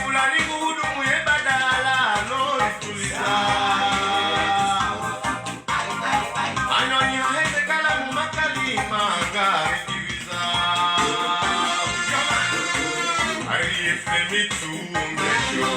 fulani kuhudumu ye badala no ituliza anoni heze kalamu makalima gari diviza aliyefemi tuongesho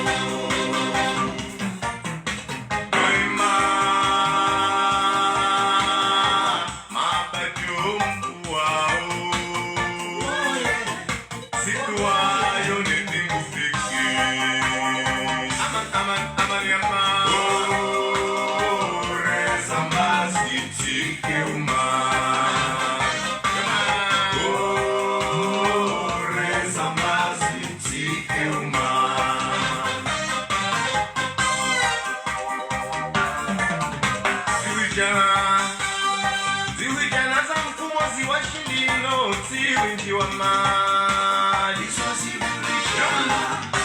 Ziwijana za mfumo ziwashilino ziwinji wa mali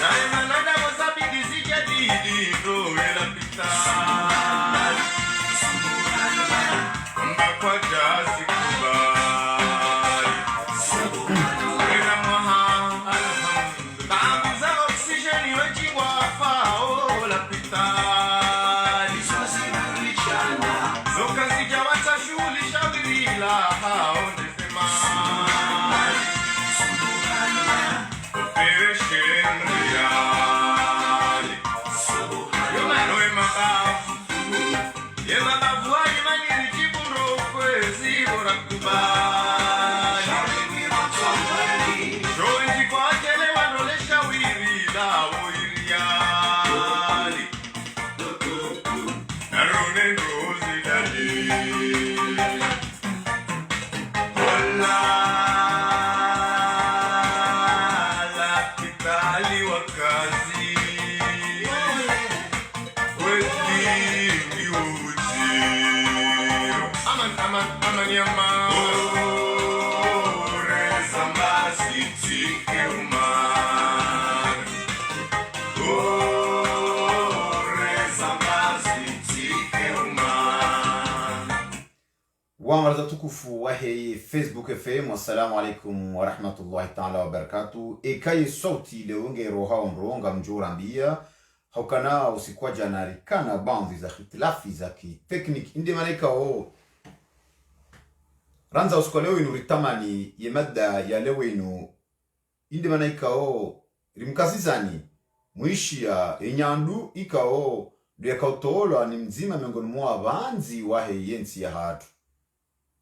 daima nada wasabidi zijadidi roela pitali Mba kwa jazi kubali Wena mwaha alhamdu Tabu za oksijeni weji wafao la pitali Zoka zijawata shuli shawili la haonde semali Operation Reali Yoe mabavu Ye mabavu wa imani rijiburo kwezi bora kubali Shoe njiko akele wanole shawiri la uiriali Narone rozi dali La pitali wakazi Kwezi miujiro Aman yama Reza mbasi tike umar Reza mbasi tike umar Wamaraza tukufu wahe Facebook FM. Assalamu alaikum wa rahmatullahi ta'ala wa barakatuh. Ekaye sauti leunge roha mronga mjurambia haukana usikwa janari kana bandhi za khitilafi za kiteknik indi malaika o ranza usikwa leo inu ritamani ye madda ya leo inu indi malaika o rimkazizani muishi ya enyandu ika o duya kautoolo ni mzima miongoni mwa banzi wahe yensi ya hatu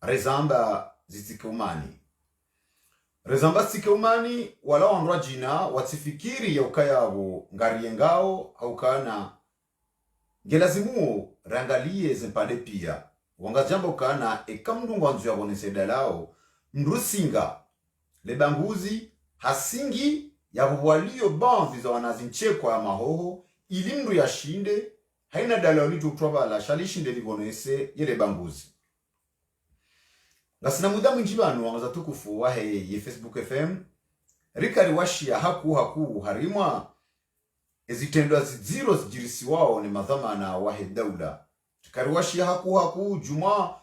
rezamba zitikeumani wala wanrwa jina watifikiri ya ukayabo ngariye ngao haukana ngelazimuo rangalie zempande pia wanga jambo ukana ekamdungu wanzu ya boneseda lao mrusinga lebanguzi hasingi ya walio bandhi za wanazinchekwa ya mahoho ili mru ya shinde haina dala walitu kutuwa la shalishinde libonese yele banguzi Ngasina muda mwingi banu wangaza tukufu wahe ye Facebook FM rikari washia haku harimwa ezitendwa ziziro zijirisi wao ni madhamana wahe daula rikari washia haku juma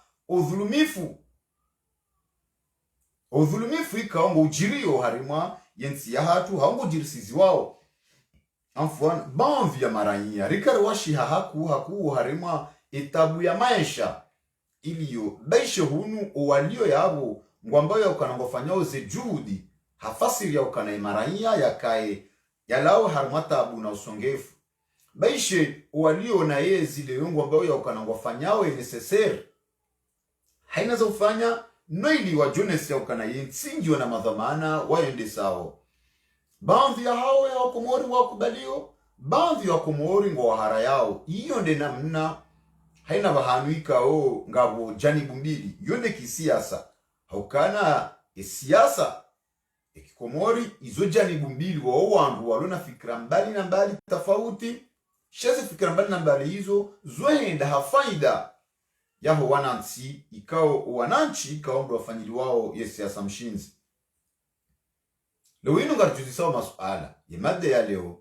udhulumifu ikaongo ujirio harimwa yensi ya hatu haongo jirisizi wao amfuan banvi ya maranyia rikari washia haku harimwa itabu ya maisha iliyo baishe hunu uwalio yabo ngwambayo ya ukanangofanya uze juhudi hafasiri ya ukana imarania ya kae ya lao harumata abu na usongefu baishe uwalio na ye zile yungu ambayo ya ukanangofanya we necessaire haina za ufanya noili wa jones ya ukana yensingi na madhamana wayende sao baadhi ya hao ya wakomori wakubalio baadhi ya wakomori ngwa hara yao iyo nde namna haina bahanuika o ngabo janibu mbili yonde kisiasa haukana siasa ekikomori izo janibu mbili wa wangu walona fikra mbali na mbali tofauti sheze fikra mbali na mbali hizo zoenda hafaida yaho wananchi ikao wananchi ikao ndo wafanyili wao siasa mshinzi leo ino ngarjuzi sawa masuala ye mada ya leo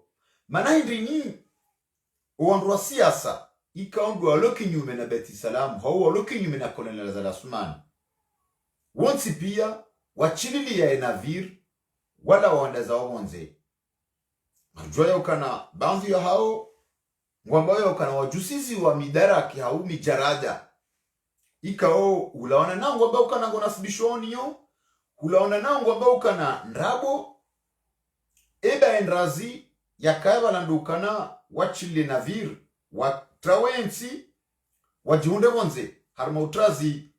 mana hindrini uwandu wa siasa ikaongo waloki nyume na Beti Salam hao waloki nyume na Colonel Zala Sumani wonsi pia wachilili ya Enavir wala waenda za wonze majua ya ukana banzi ya hao ngwamba ya ukana wajusizi wa midaraki hau mijarada ikao ulaona nao ngwamba ukana ngona sibishoni yo ulaona nao ngwamba ukana ndrabo eba endrazi yakaiva landukana wachile navir watrawensi wajiunde wonze harma utazi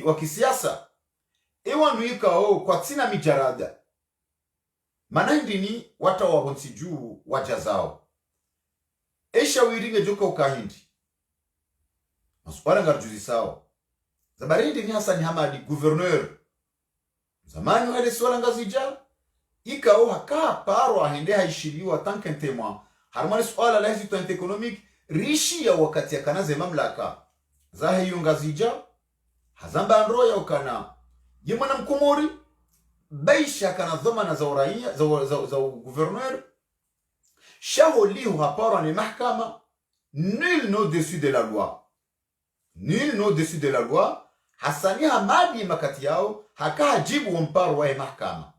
waki siasa ewa nuikao kwa tina mijarada mana ndini wata wabonsi juu wajazao esha wiringe joka ukahindi masuara ngarjuzi sao zabari ndini Hassan Hamadi gouverneur zamani wale swala ngazija ikao haka paro ahende haishiliwa tankentemwa harmani swala la hizi tuante economic rishi ya wakati ya kanaze mamlaka za hiyo ngazija hazamba andro ya ukana yemana mkumori baisha kana dhamana za uraia za gouverneur shaholihu haparo ni mahkama nul n'au-dessus de la loi nul n'au-dessus de la loi Hassan Hamadi makati yao haka hajibu mparo wa mahkama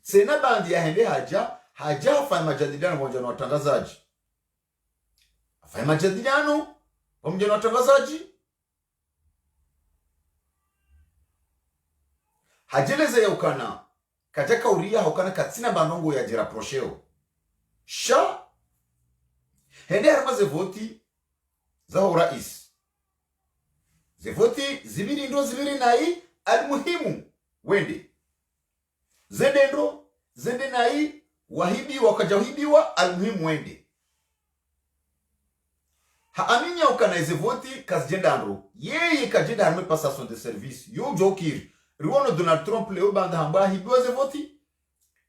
sena bandi ya hende haja fanya majadiliano pamoja na watangazaji afanya majadiliano pamoja na watangazaji hajeleze ya ukana katika uria hukana katina bandongo ya jira prosheo sha hende harma zevoti za urais zevoti zibiri ndo zibiri nai almuhimu wende zende nai wahibi wakajahibiwa almuhimu wende haamini ya ukana zevoti kasjenda ndo yeye kajenda harme passation de service yo jokiri riwono Donald Trump leo banda hamba hibiwa zevoti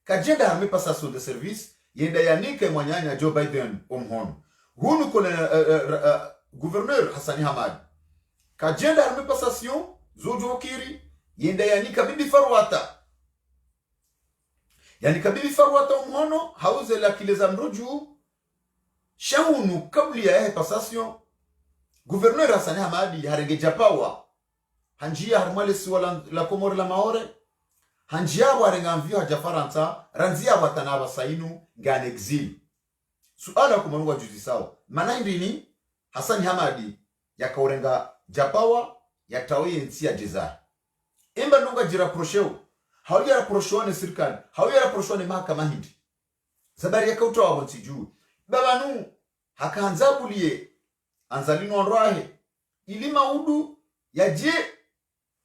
kajenda harme passation de service yenda yanike mwanyanya Joe Biden omhono hunu kone gouverneur Hassan Hamadi kajenda harme passation zojo kiri yenda yanika bibi farwata omhono hauze la kileza mroju shahunu kabli ya passation gouverneur Hassan Hamadi harenge japawa hanjia harmale siwala la komore la maore hanjia warenga mvio haja Faransa ranzia watanaba sainu ngan exil suala kumanua juzi sawa mana ndini Hassan Hamadi yakaurenga japawa yatawie nsi ya jeza imba nunga jira prosheo hawia proshone serikali hawia proshone mahakama hindi sabari yakautoa wonsi juu babanu hakaanzabulie anzalino onroahe ilima udu yaje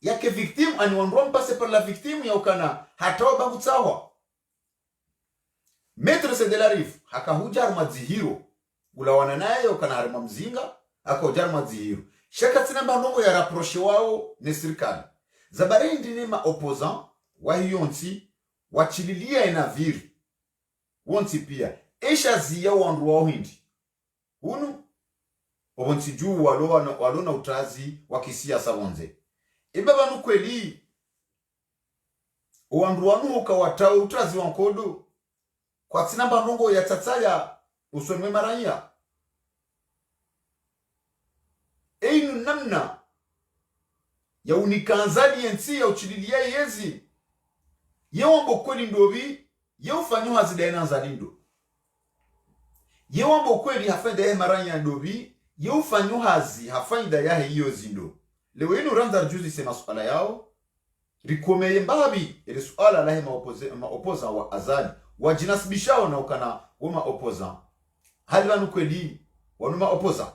yake victime aniwandwa mpase par la victime ya ukana hatawa bangu tsawa Maître Sedelarif hakahujar madzihiro ulawana naye ukana harima mzinga akahujar madzihiro shaka tina bandongo ya rapproche wao ne serikali zabari ndini ma opposant wa hiyonsi wachililia enaviri wonsi pia esha ziya wandu wao hindi hunu obonsi juu walona utazi wakisiasa wonze ibaba nukweli wandu wanu ukawatao utazi wankodo kwa tina bandongo ya tatsaya usonwe maranya einu namna ya unikanzali yensi ya uchililia yezi yewambo kweli ndobi yeufanyo hazidaina nzalindo yewambo kweli hafenda ya maranya ndobi yeufanyo hazi hafaida ya hiyo zindo lewe inu ranza juzi sema suala yao rikomeye mbabi ili suala lahe maopoza wa azali wajinasibishao na ukana wama opoza hali vanu kweli wanuma opoza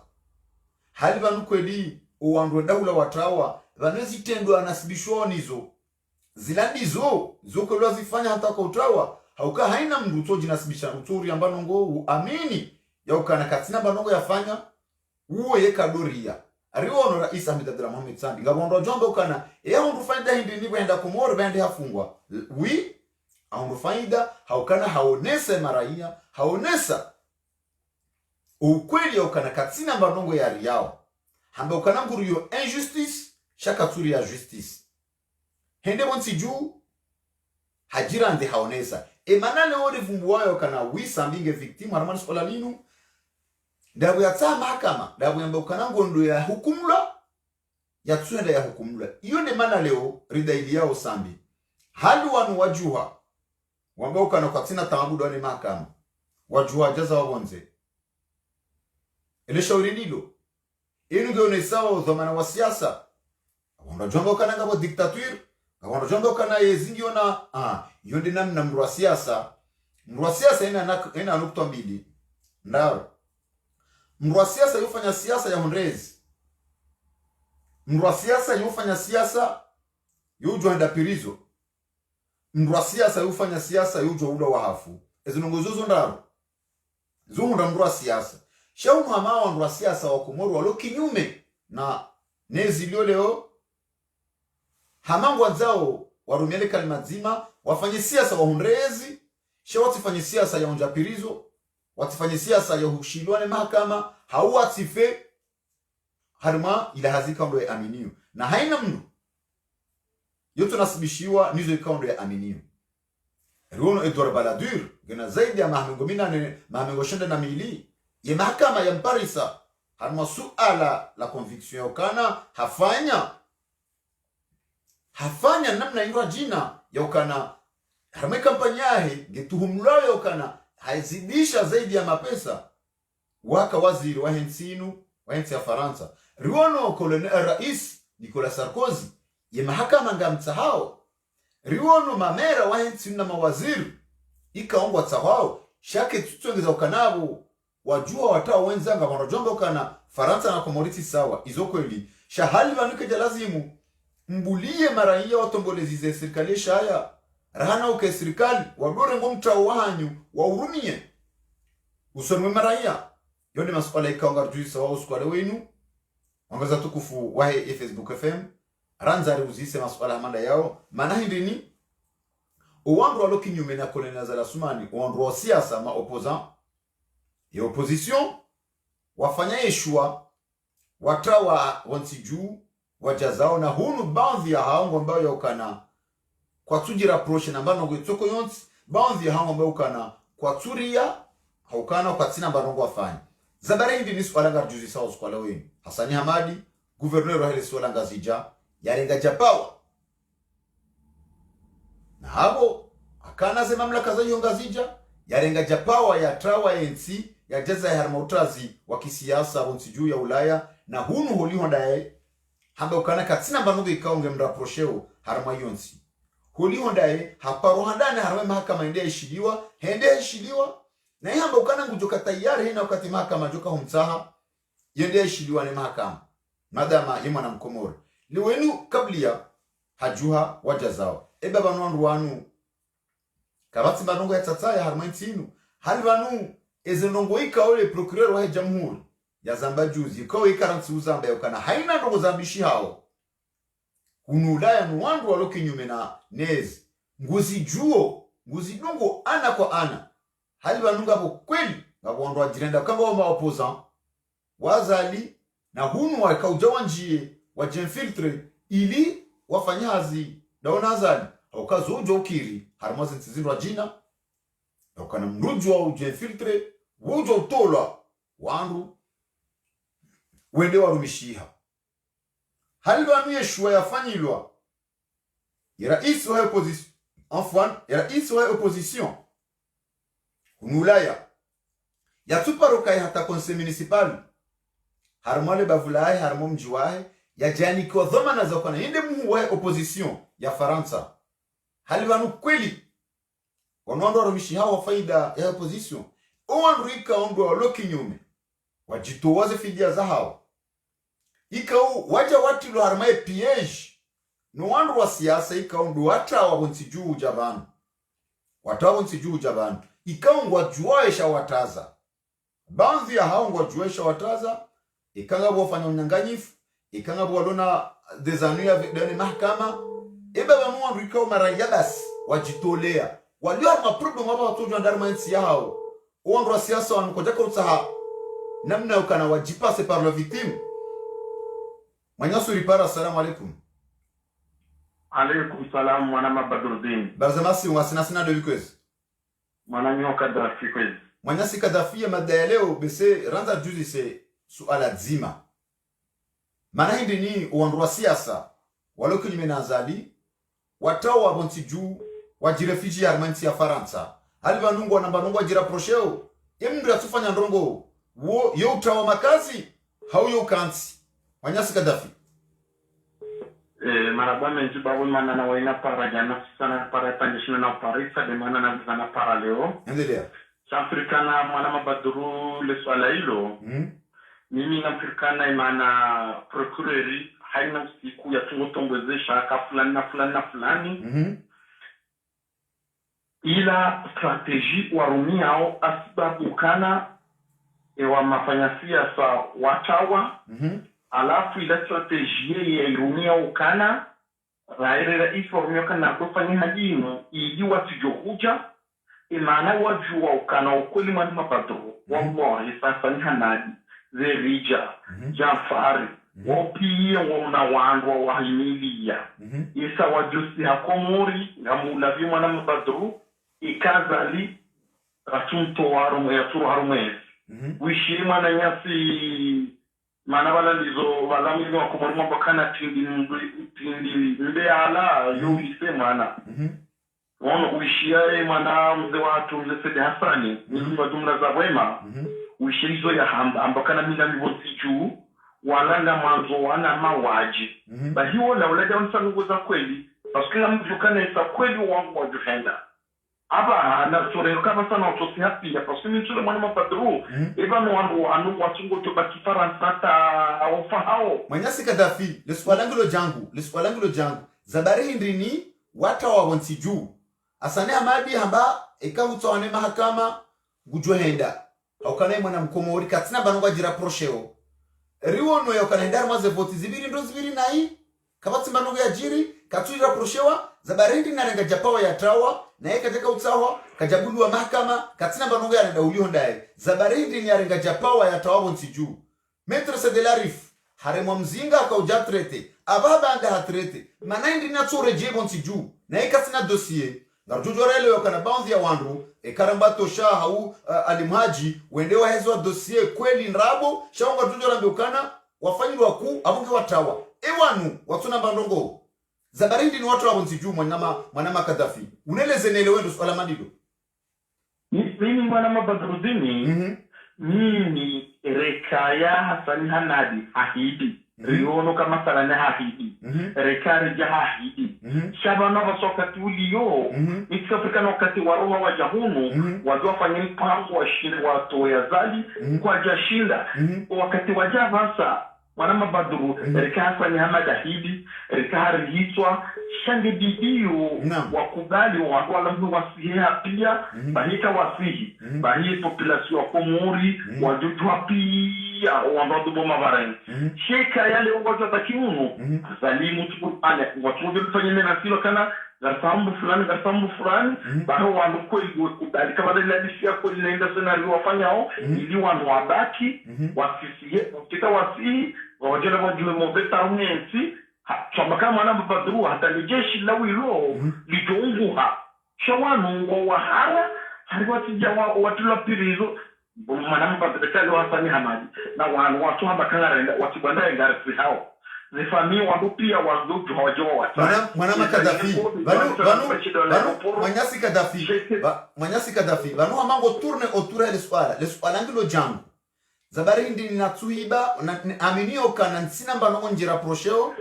hali vanu kweli uwandu daula watawa vanezi tendo anasibishonizo zilandizo zokolwa zifanya hata kwa utawa hauka haina mndu utoji nasibisha uturi ambano ngo uamini ya ukana katina banongo yafanya uwe yeka doria ariwono Rais Ahmed Abdullah Mohamed Sandi ngabondo jomba ukana undu faida hindi nibo enda kumoro bende hafungwa wi undu faida haukana haonese maraia haonesa ukweli ya ukana katina banongo ya riao hamba ukana nguru yo injustice shaka turi ya justice hende wansi juu hajira ande haonesa emanale ori vumbuwayo kana wisa mbinge victim haramani sola linu dabu ya taa mahakama dabu ya mbukana ngondo ya hukumula ya tuenda ya hukumula. Iyo ndi mana leo rida ili yao sambi hali wanu wajuha wamba ukana kwa tina tamabudu wani mahakama wajuha jaza wabonze ile shauri nilo inu geone sawa udhamana wa siasa wanajomba ukana ngabo diktature wanajomba ukana yezingi ona iyo ndi namna mruwa siasa ina nukta mbili ndaro mruwa siasa yufanya siasa ya hundrezi mruwa siasa yufanya siasa yujwa ndapirizo mruwa siasa yufanya siasa yujwa ula wahafu ezinongozozo ndaro zungunda mruwa siasa shaumu hamawa mruwa siasa wakumoru walo kinyume na nezi lio leo hamangu wazao warumiele kalimazima wafanye siasa wa hundrezi watifanye siasa ya unjapirizo watifanye siasa ya hushilwane mahakama hauwatife harima ila hazika ndo ya aminio na haina mnu yoto nasibishiwa nizo ikawa ndo ya aminio ruono Edouard Balladur gena zaidi ya mahamengo shenda na mili ye mahakama ya mparisa harima suala la conviction yokana hafanya namna yura jina yokana harima kampanya yahe getuhumulawe yokana haizidisha zaidi ya mapesa waka waziri wa hensinu wa hensi ya Faransa ruono rais Nicolas Sarkozy ye mahakama nga mtsahao ruono mamera wa hensinu na mawaziri ikaongwa tsahao shake tutongeza ukanabu wajua watao wenzanga wanajomba ukana Faransa na komoriti sawa izokweli shahali vanuke jalazimu mbulie maraia watombolezize serikali shaya rahana uke serikali wadore ngomtao wahanyu waurumie usonwe maraia yoni masuala ikaonga rjuisa wa uskwale wenu wangaza tukufu wahe Facebook FM ranzari uzise masuala hamanda yao manahindini uwandu walo kinyume na kolena za lasumani uwandu wa siasa ma opposant ya opposition wafanya yeshua watawa wansiju wajazao na hunu baadhi ya haongo ambayo yaukana kwa tuji rapproche na mbano gwetoko yonsi baadhi ya haongo ambayo ukana kwa turia haukana kwa tina mbano wafanya zabare hindi nisu walanga rjuzi sawa uskwala wenu Hasani Hamadi gouverneur wa helesu walanga zija yarenga japawa na habo akana ze mamlaka za yonga zija yarenga japawa ya trawa ensi ya jaza ya harmautazi wa kisiasa wonsiju ya Ulaya na hunu holi hondaye hamba ukana katina mbano ikaonge mraprocheo harma yonsi holi hondaye haparo handane harma mahakama hende ishiliwa na hamba ukana ngujoka tayari hina wakati mahakama joka humtsaha yende ishiliwa ni mahakama madama yema na mkomori liwenu kablia hajuha wajazao eba banu wanu kabati banongo ya tataya harmaintinu hali banu ezenongo ikaole procureur wa jamhuri ya zamba juzi ikawe ikaransi uzamba yokana haina ndongo zambishi hao unulaya nuwandu walo kinyume na nezi nguzi dungo ana kwa ana hali banunga hapo kweli ngabondo ajirenda kama wa opposant wazali na hunu wakaujawa njie wajemfiltre ili wafanyazi daona azali aukazo ujo ukiri harmazi ntizindu jina ukana mruju wa ujemfiltre ujo utola wandu wende warumishiha hali wanu yeshua yafanyilwa ya rais wa opposition ya rais wa opposition unulaya ya tuparokai hata conseil municipal harmale bavulaye harmo mjiwahe ya jani kwa dhamana za kana inde mu wa opposition ya Faransa hali wanu kweli wanondo warumishi hawa faida ya opposition owanrika ondo waloki nyume wajitowaze fidia za hawa ikau waja watilo harmaye piège no wandu wa siasa ikau ndo watawa wonsijuu jabanu watawa wonsijuu jabanu ikau ngwajuaesha wataza baadhi ya hao ngwajuaesha wataza ikanga wafanya unyanganyifu ikanga walona desanuya dani mahakama eba bamu wandu ikau maranya basi wajitolea walio ma problem hapa watojo ndarma nsi yao wandu wa siasa wanukojaka utsaha namna ukana wajipase par la victime Manyasu ripara. Assalamu alaikum. Alaikum salam mwana Badruddin. Barzamasi wasina sina de vikwezi. Mwana nyoka Kadhafi kwezi. Mwanyasi Kadhafi ya mada ya leo bese ranza juzi se suala zima. Mana hindi ni uwandu wa siasa walo kinyume na azali watao wa bonti juu wajirefiji ya armanti ya Faransa hali banungu wanambanungu wajira prosheo imndu ya tufanya ndongo wo yo utawa makazi hau yo kansi Manyasi Kadafi marabame njibabu mana na waina para jana sana para pandishina na parisa de mana na vizana para leo endelea Afrikana mwana mabaduru le swala hilo mimi na Afrikana imana procureri haina siku ya tungotongwezesha ka fulani na fulani na fulani ila strategy warumiao asibabukana ewa mafanya siasa watawa alafu ila strategy ya irumia ukana rairera iformio kana kufanya hajino ili wasijokuja imana wajua ukana ukweli mwana mabaduru wamwa sasa ni hanadi zerija Jafari wopie wona wandu wahimilia isa wajusi hakomori ngamulavi mwana mabaduru ikazali rasunto warumu ya turu harumezi wishiri mwana nyasi mana balalizo balamini wakomori mwambakana tindi mbe ala yulise mana wono wishia mwana mze watu mze Sede Hasani nisiba dumla za wema wishiri zo ya hamba ambakana mina mibosi juu walanga mwanzo wana mawaji bahiwo la ulada unsanugo za kweli paskila mjukana isa kweli wangu wajuhenda aba na sore kama sana utosi hapi ya paskila mchule mwana mabaduru eba no anu watungo to baki Faransa ta ofahao Manyasi Kadafi leswalangulo jangu zabari hindrini wata wa wansi juu asane amadi hamba ikahutoane mahakama gujuhenda haukanaye mwana mkomori katina banonga jira prosheo riwono ya ukanendar maze voti zibiri ndo zibiri nai kabati banonga ya jiri katujira proshewa zabarindi na renga japawa ya trawa na eka teka utsawa kajabulu wa mahakama katina banonga ya renda ulio ndaye zabarindi ni ya renga japawa ya trawa bonsi juu Maître de l'arif haremwa mzinga akaujatrete ababa anga hatrete manaindi na tsore je bonsi juu na eka sina dossier ngarujojorele yokana baadhi ya wandu ekaramba tosha hau alimhaji wendewa hezo dossier kweli nrabo shaonga rujojora mbukana wafanyi wakuu abunge watawa ewanu watuna bandongo zabarindi ni watu wabonzi juu mwanama Kadafi uneleze nele wendo swala madido mimi mwana mabadrudini mimi rekaya Hasani Hanadi hahidi riono kama salane hahidi rekari jahahidi shabana wasoka tuliyo Afrika wakati waroma wajahunu wajua fanya mpango wa shinde watu ya zali kwa jashinda wakati wajavasa wana mabaduru rekari Hasani Hanadi rekari hitwa shange bidiyo wakubali wala mtu wasihia pia bahika wasihi bahi population wakomori wajutwa pia wandodo boma barani sheka yale wajo takiuno zalimu tukupale watu wafanye na silo kana garsambu fulani baho wandu kweli kudali kama ile disia kweli naenda scenario wafanyao ili wandu wabaki wasisiye kita wasihi wajana wajue mobeta unensi chambaka mwana mabaduru hata lijeshi lawilo lijounguha shawanu wa hara hariwati jawa watula pirizo mwana mabaduru Hasani Hanadi na watu hambakanga renda watibanda ngarisi hao zifamii wandu pia wandu hawajawa watu mwana Kadafi Manyasi Kadafi banu amango tourne autour ya l'espoir ngilo jangu zabari ndi natsuhiba aminio kana nsina mbanongo njira prosheo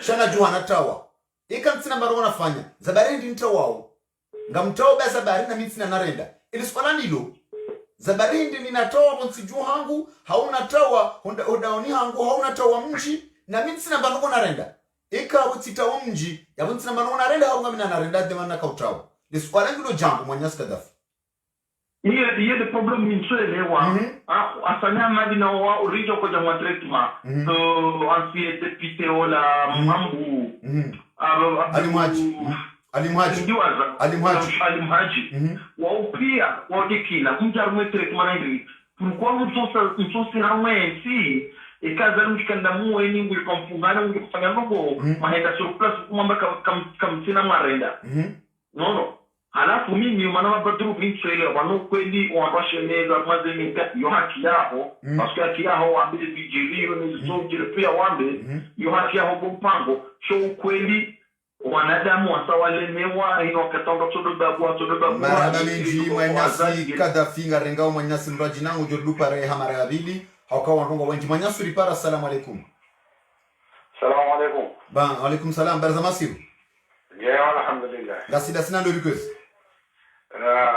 shana juhana tawa ika ntsina mbanongo nafanya zabari ndi ntawao ngamtawo ba zabari na mitsina narenda iliswala nilo zabari ndi ninatawa bonsi juhangu hauna tawa odaoni hangu hauna tawa mji na mitsina mbanongo narenda ika wutitawa mji ya bonsi mbanongo narenda haunga mina narenda demana kautawa iliswala ngilo jangu Manyasi Kadafi Iye de problem minsuelewa Hasani Hanadi na wa orijo kwa jamwa tretma ancien député ola mambu Alimhaji wao pia wadikina mjarume tretma na hivi tulikuwa msosi ramwensi ikaza mshikanda muwe ni nguli kampungana nguli kufanya ngogo mahenda surplus kumamba kamtina marenda no alafu mimi mwana mabadru binchele wano kweli wabasheneza maze minga yo haki yaho parce que haki yaho ambile bijiriro ni zojire pia wambe yo haki yaho bompango sho kweli wanadamu wasawalemewa ino katanga todo marada minji manyasi Kadafi ngarenga manyasi mraji nangu jodu pare hamara yabili hauka wanrongo wenji manyasi ripara. Assalamu alaikum. Salamu alaikum. Ba alaikum salam barzamasiru. Ya alhamdulillah. Gasida sina ndo request.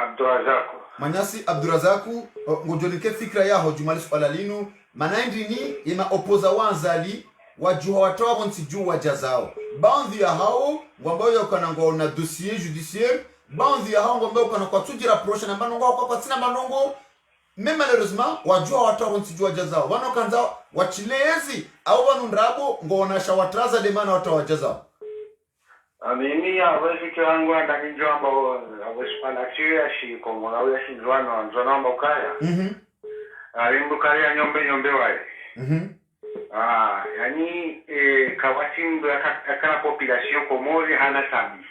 Abdurazaku. Manyasi Abdurazaku ngojolike fikra yaho jumali swala linu manaindi ni ima opoza wanzali wajuha watoa bonsi juu wajazao. Baadhi ya hao ngomba yokana ngona dossier judiciaire, baadhi ya hao ngomba yokana kwa tujira prochaine mbanongo kwa tina mbanongo. Mais malheureusement wajua watoa bonsi juu wajazao. Wano kanza wachilezi au wanu ndrabo ngona shawatraza demana watoa wajazao. Mimi awezi kiwangu atakinjwa ambao awezi panachiwa shi komo na shi nzwana ambao kaya. Alimbu kaya nyombe wae. Yani kawasimbu akana population komori hana sambi.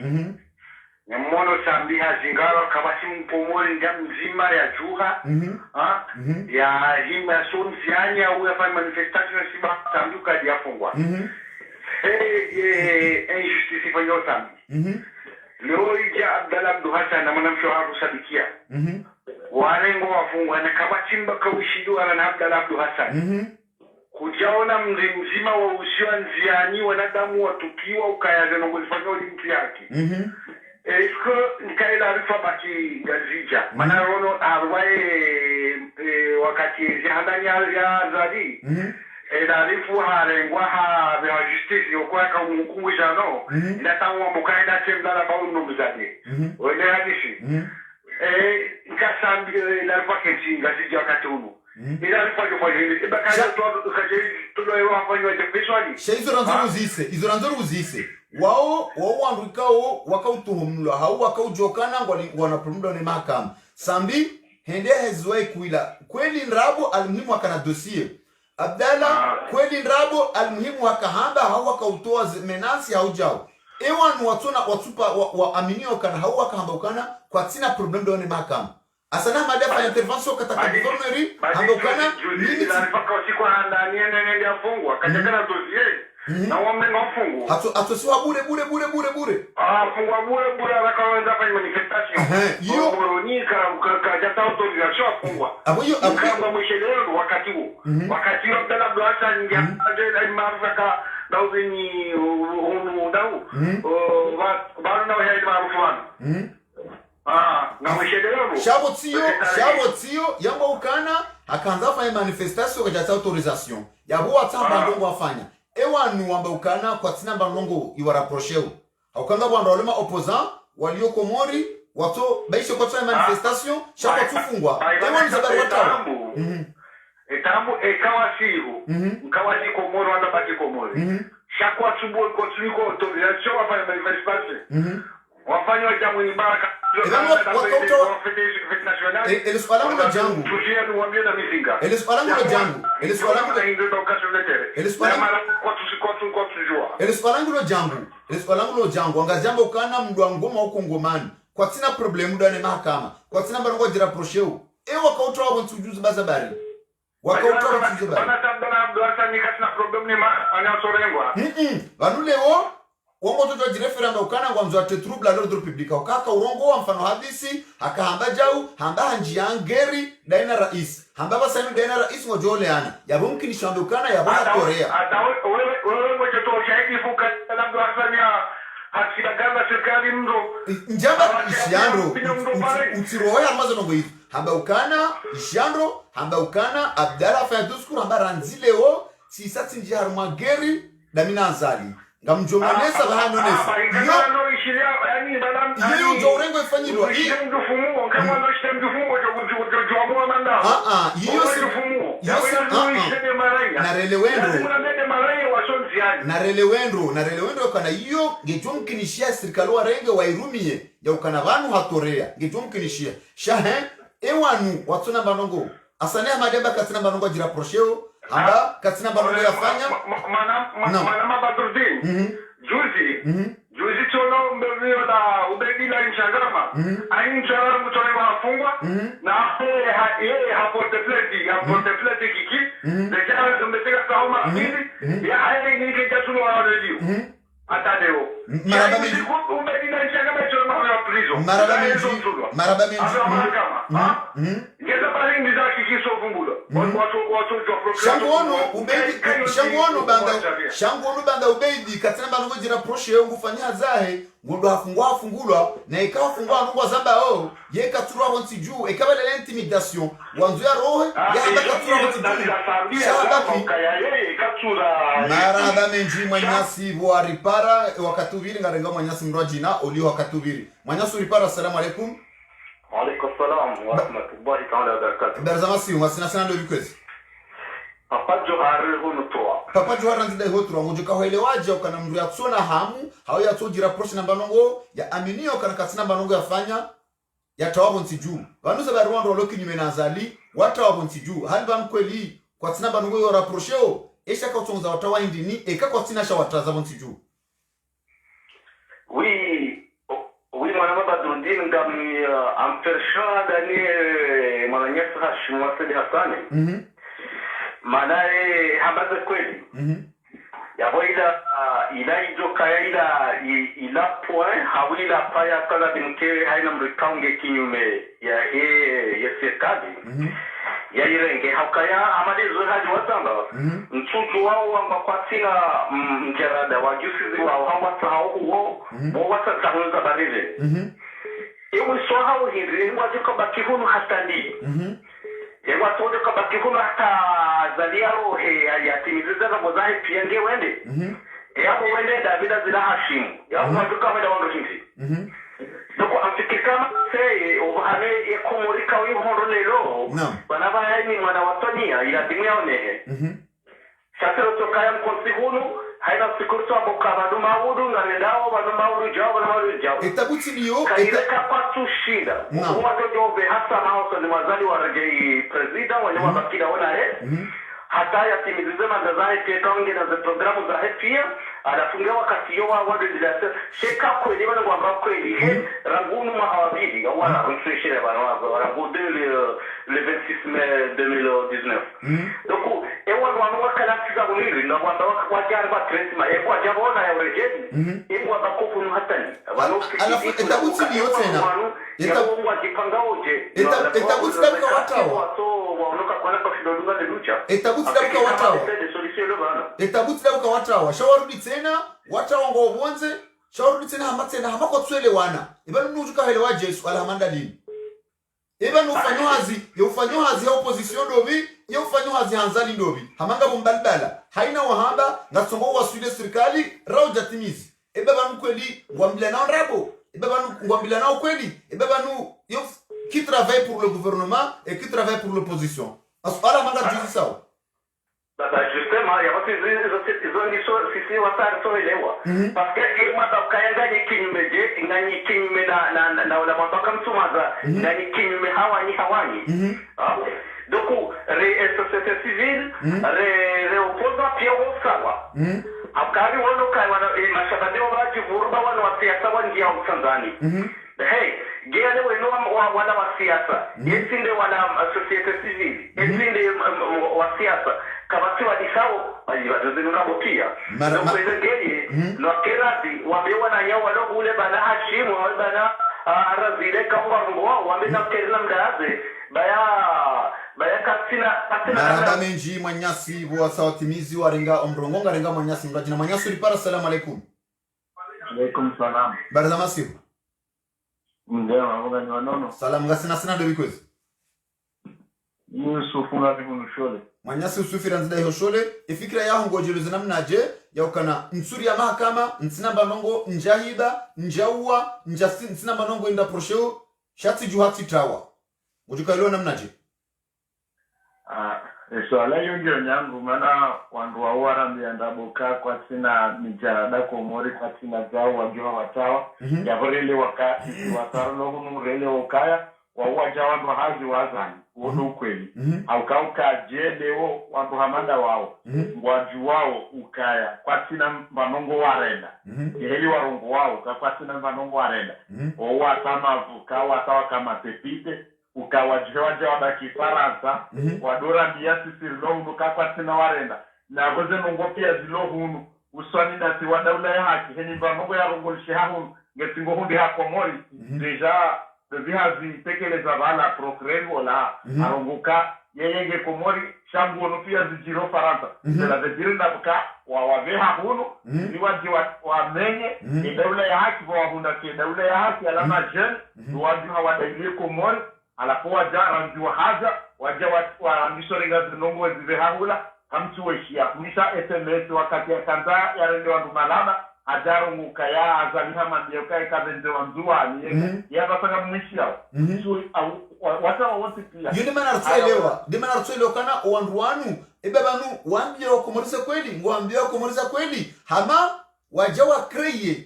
Nyamono sambi hazingaro kawasimbu komori nga mzima ya juha. Ya hima sonziani ya uefa manifestation siba sambi ukadi yafungwa. Injustice fanyo sambi. Leo ija Abdallah Abdu Hassan na mwanamsho haru sabikia. Warengo wafungwa na kawasimba kawishidu na Abdallah Abdu Hassan. Kujaona mzima wa usiwa nziani wanadamu watukiwa ukayaza na mwifanya ulimpi yake. Esko nikaila arifa baki gazija. Mana rono arwae wakati zihandani ya zadi. Arifu harengwa ha justice yokuwa kaumukumu jano. Inatamu wa mukaida chemdala bao numzani. Wele hadisi. Nikasambi arifa kensi gazija wakati unu. Izo ranzoro uzise wao wanduikao wakautuhumlwa hau wakaujokana ngwana promdo ne mahakama sambi hende hezwai kuila kweli nrabo almuhimu wakana dossier Abdallah kweli nrabo almuhimu wakahamba hau wakautoa menasi hau jao ewan watuna watupa waaminio kana hau wakahamba ukana kwa tina promdo ne mahakama asana madefa intervention kataka gouverneuri ambokana nini alipaka usiku ndani nende afungwa kajakana dossier na wame ngafungwa atosiwa bure fungwa bure akaanza kufanya manifestation hiyo boronika kajata autorisation afungwa hiyo kama mshelelo wakati huo Abdallah Abdu Hassan ngia maraka dauzini hunu dau bana wa haidi maarufu na mshelelo Shabotio yamba ukana akaanza fanya manifestation kajata autorisation yabo atamba ndongo afanya ewanu wamba ukana kwa tina bandongo iwaraprocheo aukanga bwanda walema opposant walio komori wato baisho kwa tina manifestation shako tufungwa ewanu zabari watawa etambu ekawasihu nkawasi komori wanda baki komori shako atubu konsuliko autorisation wafanya manifestation wafanya wajamu ni baraka Eliswalangulo jangu angazamba ukana mdwa ngoma huko ngomani kwa tina problemu dane mahakama kwa tina barongo jira prosheu wakautoa wantu ujuzi bazabari wakautoa wantu ujuzi bazabari vanuleo Wongo toto jireferenda ukana kwa mzu ate trouble à l'ordre public ukaka urongo wa mfano hadisi akahamba jau hamba hanjiangeri daina rais hamba basami daina rais ngojoleana yabo mkini shamba ukana yabo Korea hata wewe ngoje to shahidi fuka labda Tanzania hakika kama serikali mzo njamba ishiandro utiroya amazo ngo hivi hamba ukana Abdallah fa discours hamba ranzileo si sati njiharu mageri damina azali ngamjonganesa bahano nesa hiyo ndio urengo ifanyirwa hiyo na relewendro kana hiyo ngetumkinishia serikali wa renge wairumie ya ukana vanu hatorea ngetumkinishia shahe ewanu watuna banongo asane madeba katina banongo jira procheo amba katina banongo yafanya mana mabadurdin juzi juzi tono mbevio na ubedila nchangama aini mchangama mutone wafungwa na yeye hapotepleti kiki dekana mbeteka sauma kili ya haini nike jatuno wa radio atadeo ubedila nchangama choro maho ya prizo maraba menji ngeza bali ndiza kiki so fungulo watu shangono banda ubedi katina banongo jira proshe yo ngufanya zahe ngondo hafungulwa na ikawa fungwa nungwa zamba yeka turwa wanti juu ikabele intimidation wanzu ya rohe ya haba katura wanti juu shahabaki maraba menji mwanyasi vuari para wakatuviri ngarenga mwanyasi mrwajina olio wakatuviri mwanyasi uripara. Assalamu alaikum. Alaikum salam wa rahmatullahi ta'ala wa barakatuh. Berzamasi umasina sana ndo bikwezi. Papa Johar hunutoa. Papa Johar nzida hotura ngojuka hoelewaje ukana mndu ya tsona hamu hao ya tojira proche namba nongo ya aminio kana katina banongo yafanya ya tawabo ntiju. Banuza ba Rwanda loki nyume na zali watawabo ntiju. Hali ban kweli kwa tina banongo yo rapprocheo esha ka tsonza watawa indini eka kwa tina sha wataza ntiju. Oui, madame Badrundin, ngami ampersha dani mwananyesa hashimwasili Hassani. Manae hambaze kweli. Yabo ila ijoka ila point hawila paya kala binke haina mrikaunge kinyume ya serikali. Ya irenge haukaya amalizo haji watamba mchuju wao wamba kwa sina mjerada wajusizi wao hawata hauo wawata tahuza barile iwe soha hao hindri wajuka bakihunu hatandi ewa tojoka bakihunu hata zaliaro yatimiziza na mozahi pienge wende yapo wende Davida zila Hashimu yapo wajuka wenda wando hindi doko amfikikama seye obahane ekomorika wihondo lelo banaba ni mwana watonia ila dimu yaonehe shatero tokaya mkonsi hunu haina sikurto aboka baduma hudu na ndao baduma hudu jao etabuti niyo kaireka patu shida wato jobe hasa hausa ni mazali wa rejei presida wanyama bakida wana hata yatimizize magazahe tekaonge na ze programu za pia anafungia wakati yo wado dilasa sheka kweli bana ngwamba kweli rangunu mahawabili au wala mfishire bana rangu le 26 mai 2019 donc ewa wanu wakala uliri na ngwamba wajari ba tresma kwa jabona ya urejeni ewa bakofunu hatani alafu etabuti niyo tena etabuwa jipangaoje etabuti dabika watawa waonoka kwa nako shidodunga de lucha etabuti dabika watawa etabuti dabika watawa shawarudi tena watawa ngo bonze shawarudi tena hamatena hamako tswele wana ibanu nujuka helewa Jesu alhamanda lini ibanu ufanyohazi ya opposition dobi ya ufanyohazi hanzali ndobi hamanga bombalbala haina wahamba ngatsongo wasude serikali rao jatimizi ebanu kweli ngwambila nao rabo ebanu ngwambila nao kweli ebanu yo qui travaille pour le gouvernement et qui travaille pour l'opposition asala manga juzi sawa baba justement ya watu hizo sisi watatu elewa parce que il m'a kaenda ni kinyumeje ngani kinyume na wala mpaka mtumaza ngani kinyume hawani donc société civile re opposa pia sawa akari wano kai wana mashabani wa jivurba wana wasiasa wangia Tanzania gele weno wana wa siasa yesinde wana societe civile yesinde wa siasa kama si wadisao wajibaduzina botia na kwenda gele no kerati wamewa na yao walo ule bana Hashimu bana arazile kama ngo wamena kerna mdaze baya katina maraba menji mwanyasi wa sawatimizi warenga omrongonga renga mwanyasi mrajina mwanyasi ulipara. Assalamu alaikum. Alaikum salam. Barzamasi Ndema mugani wanono. Salamu ngasina ndo bikwezi. Yusufu ngati kunushole. Mwanyasi usufira nzida hiyoshole ifikira yaho ngojeluze namnaje yaukana nsuri ya mahakama ntsina banongo njahiba njauwa njasi ntsina banongo inda prosheo shati juhati tawa ujukailo namnaje swala yonjo nyangu mana wandu wa warambi andaboka kwa sina mijarada komori kwa sina zao wajua watawa ya horele wakati wataro hunu rele wakaya waja wandu hazi wazani wono ukweli aukauka jedeo wandu hamanda wao ngwaju wao ukaya kwatina mbanongo warenda heli warongo wao kwatina mbanongo warenda owa sama vukawa sawa kama tepite ukawajewaje wadaki Faransa wadora biasi sirilo kwatina warenda na goze nongo pia zilo hunu uswani nati wadaula ya haki heni mbanongo ya rongo lishihahunu ngetingo hundi hakomori deja vihazi tekeleza bala procureur wala arongoka yeye komori shangu ono pia zijiro Faransa la vedirina buka wa waveha huno ni waji wa menye daula ya haki wa hunda ke daula ya haki alama jen waji hawadailie komori alapo waja rangi wa haja waja wa misorenga zinongo ziveha hula kamtu weshia misha SMS wakati ya kanza ya rende wa dumalaba ajaro mukaya azaliha mandioka ikabenze wa mzuani ya basanga mwishia so wata wote pia yule mana artuelewa kana wandu wanu ebebanu wambia wakomoriza kweli ngwambia wakomoriza kweli hama wajawa kreye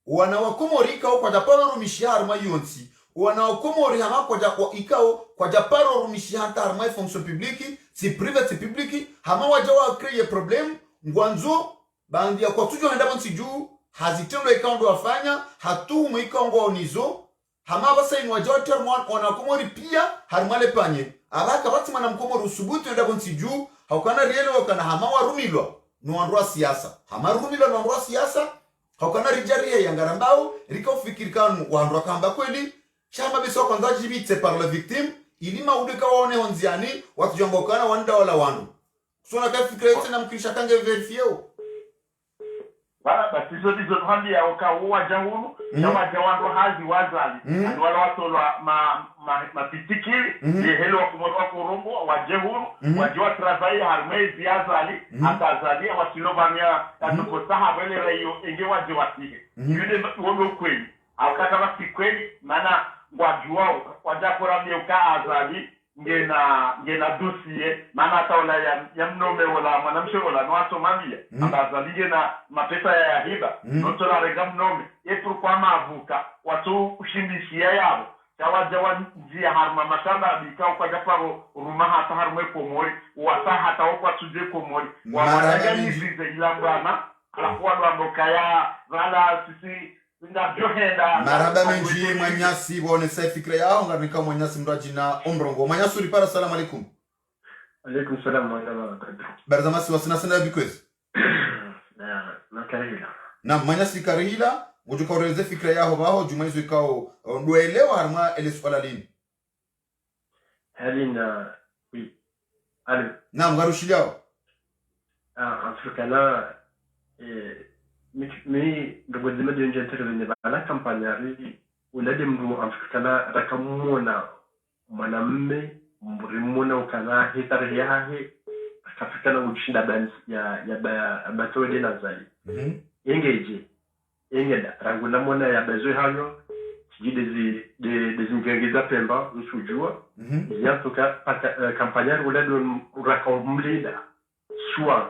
wana wakomorika kwa japaro rumishihar mayonsi wana wakomori hama kwa ikao kwa japaro rumishihar tar may fonction publique si private publique hama wajawa kreye problem ngwanzo bandia kwa tujo henda bonsi juu hazitendo ikando wafanya hatumu ikango onizo hama basa inu wajote wana komori pia harumale panye alaka bati mana mkomori usubutu henda bonsi juu haukana riele wakana hama warumilwa nuandua siyasa hama rumilwa nuandua siyasa haukana rijarie yangarambao rika ufikirikanu waandua kamba kweli shama beso kwanza jibite par la victime ilima udika waone honziani watu jambokana wanda wala wandu kusona kafikira yote na mkirisha kange verifieo wala basizo dizo handi ya uwa jahunu ya wajawandu hazi wazali andi wala watolwa mapitikiri helo wakumorwa kurumbu wajehunu wajiwa travayi harumezi yazali atazali wasilovamia atukosaha wele rayo enge wajiwasihe yule wome ukweli awakata wasi kweli mana wajuwao wajakura miuka azali ngena dossier mana taula ya mnome wala mwanamshe wala nwato mamia abazalige na mapesa ya hiba noto la rega mnome pourquoi mavuka watu ushindishia yabo tawajawa njia harma mashamba bikao kwa japaro ruma hata harme komori wasa hata kwa tuje komori wamaraga nizize ilambana alakuwa ndokaya wala sisi maraba menji manyasi wone sai fikra yao nganika manyasi mrajina omrongo manyasi ulipara salamu alaikum alaikum salam wa rahmatullahi barzamasi wasina sana bikwez na karihila na manyasi karihila ujukoreze fikra yao baho jumaizo ikao ndoelewa harma ele swala lini halina oui allez na ngarushiliao afrikana mi ndogo zima de nje terevene bala kampanyari ulade mru afrikana rakamuna mwanamme mrimuna ukana hitare yahe akafikana ushinda bans ya batode na zali engeje engeda ranguna mona ya bezo hanyo tijide des ingengeza pemba usujua yantoka kampanyari ulade rakamulida soit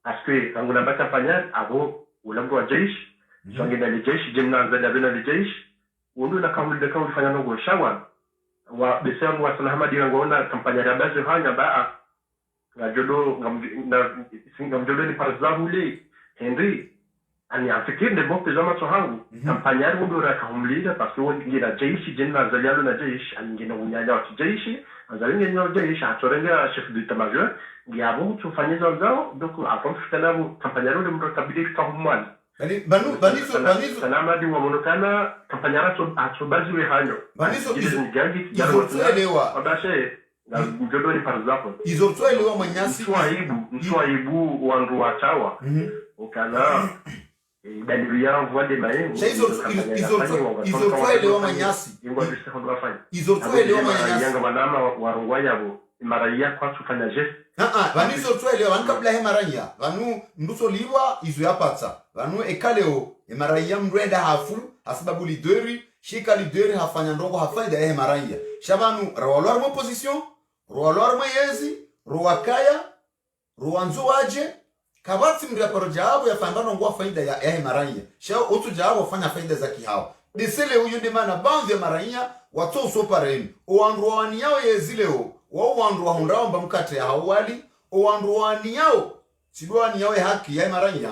parce que ranguna ba kampanyari avo ulambo wa jeshi songena le jeshi jemna zada bena le jeshi wondo na kamulida ka ulifanya no shawan wa besamu wa sana hamadi ngona kampanya ya bazo hanya ba ngajodo ngamjodo ni parzahule Henry ani afikiri ne bokte zama to hangu kampanya ya wondo ra kamulida parce que wondo ngira jeshi jemna zalialo na jeshi angina unyanya wa jeshi azalinga nyo jeshi atorenga chef d'état-major ngiabo tufanyeza zao donc akomfikana kampanya ya wondo mtakabili kahumani banizo salama di wamonokana kampanyara atobaziwe hanyo banizo gangi izotuelewa abashe na mjodo ni par exemple izotuelewa manyasi mswaibu wandu watawa ukana daliria voix de main izotuelewa manyasi yanga wanama warungwa yabo maraia kwa tufanya geste banizo tuelewa kabla he maranya banu nduso liwa izo yapatsa banu ekaleo maranya mrenda hafu asababu lideri shika lideri hafanya ndongo hafaida he maranya shabanu rawalwar mo position rawalwar mo yezi ruwakaya ruwanzu waje kabati mraparo jabo ya fambano ngwa faida ya he maranya sha otu jabo fanya faida za kihao desele uyu ndemana banzi ya maranya wato sopareni oandruani yao yezileo wao wandru wahondao mba mkate ya hawali oandruani yao sidwani yao haki ya maranya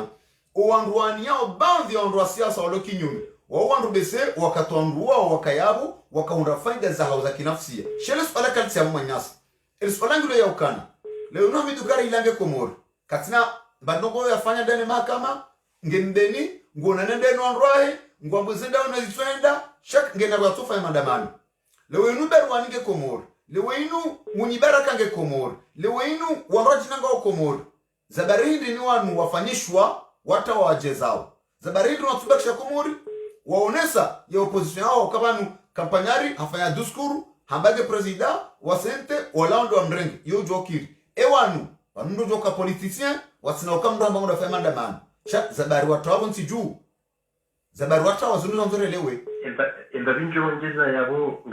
oandruani yao banzi ya andru siasa walo kinyume wao wandru bese wakatwandrua wakayabu wakahunda faida za hauza kinafsia shele swala kalti ya manyasi el swala ngilo ya ukana leo no midukari ilange komori katina bandongo yafanya ndani mahakama ngendeni ngona nendeno androe ngwambuzenda unazitwenda shak ngena rwatufa ya maandamano leo inu berwa ninge komori leo inu munyibaraka nge komori leo inu wanroji nanga komori zabarindi ni wanu wafanyishwa wata wajezao zabarindi watubakisha komori waonesa ya opposition hao kabanu kampanyari hafanya diskuru hambage presida wasente Hollande wa mrengi yo jokiri ewanu wanundo joka politicien wasina ukamdo amba ngoda fema ndamano cha zabari watu wabo nsiju zabari watu wazunu nzore lewe enda binjo ongeza yabo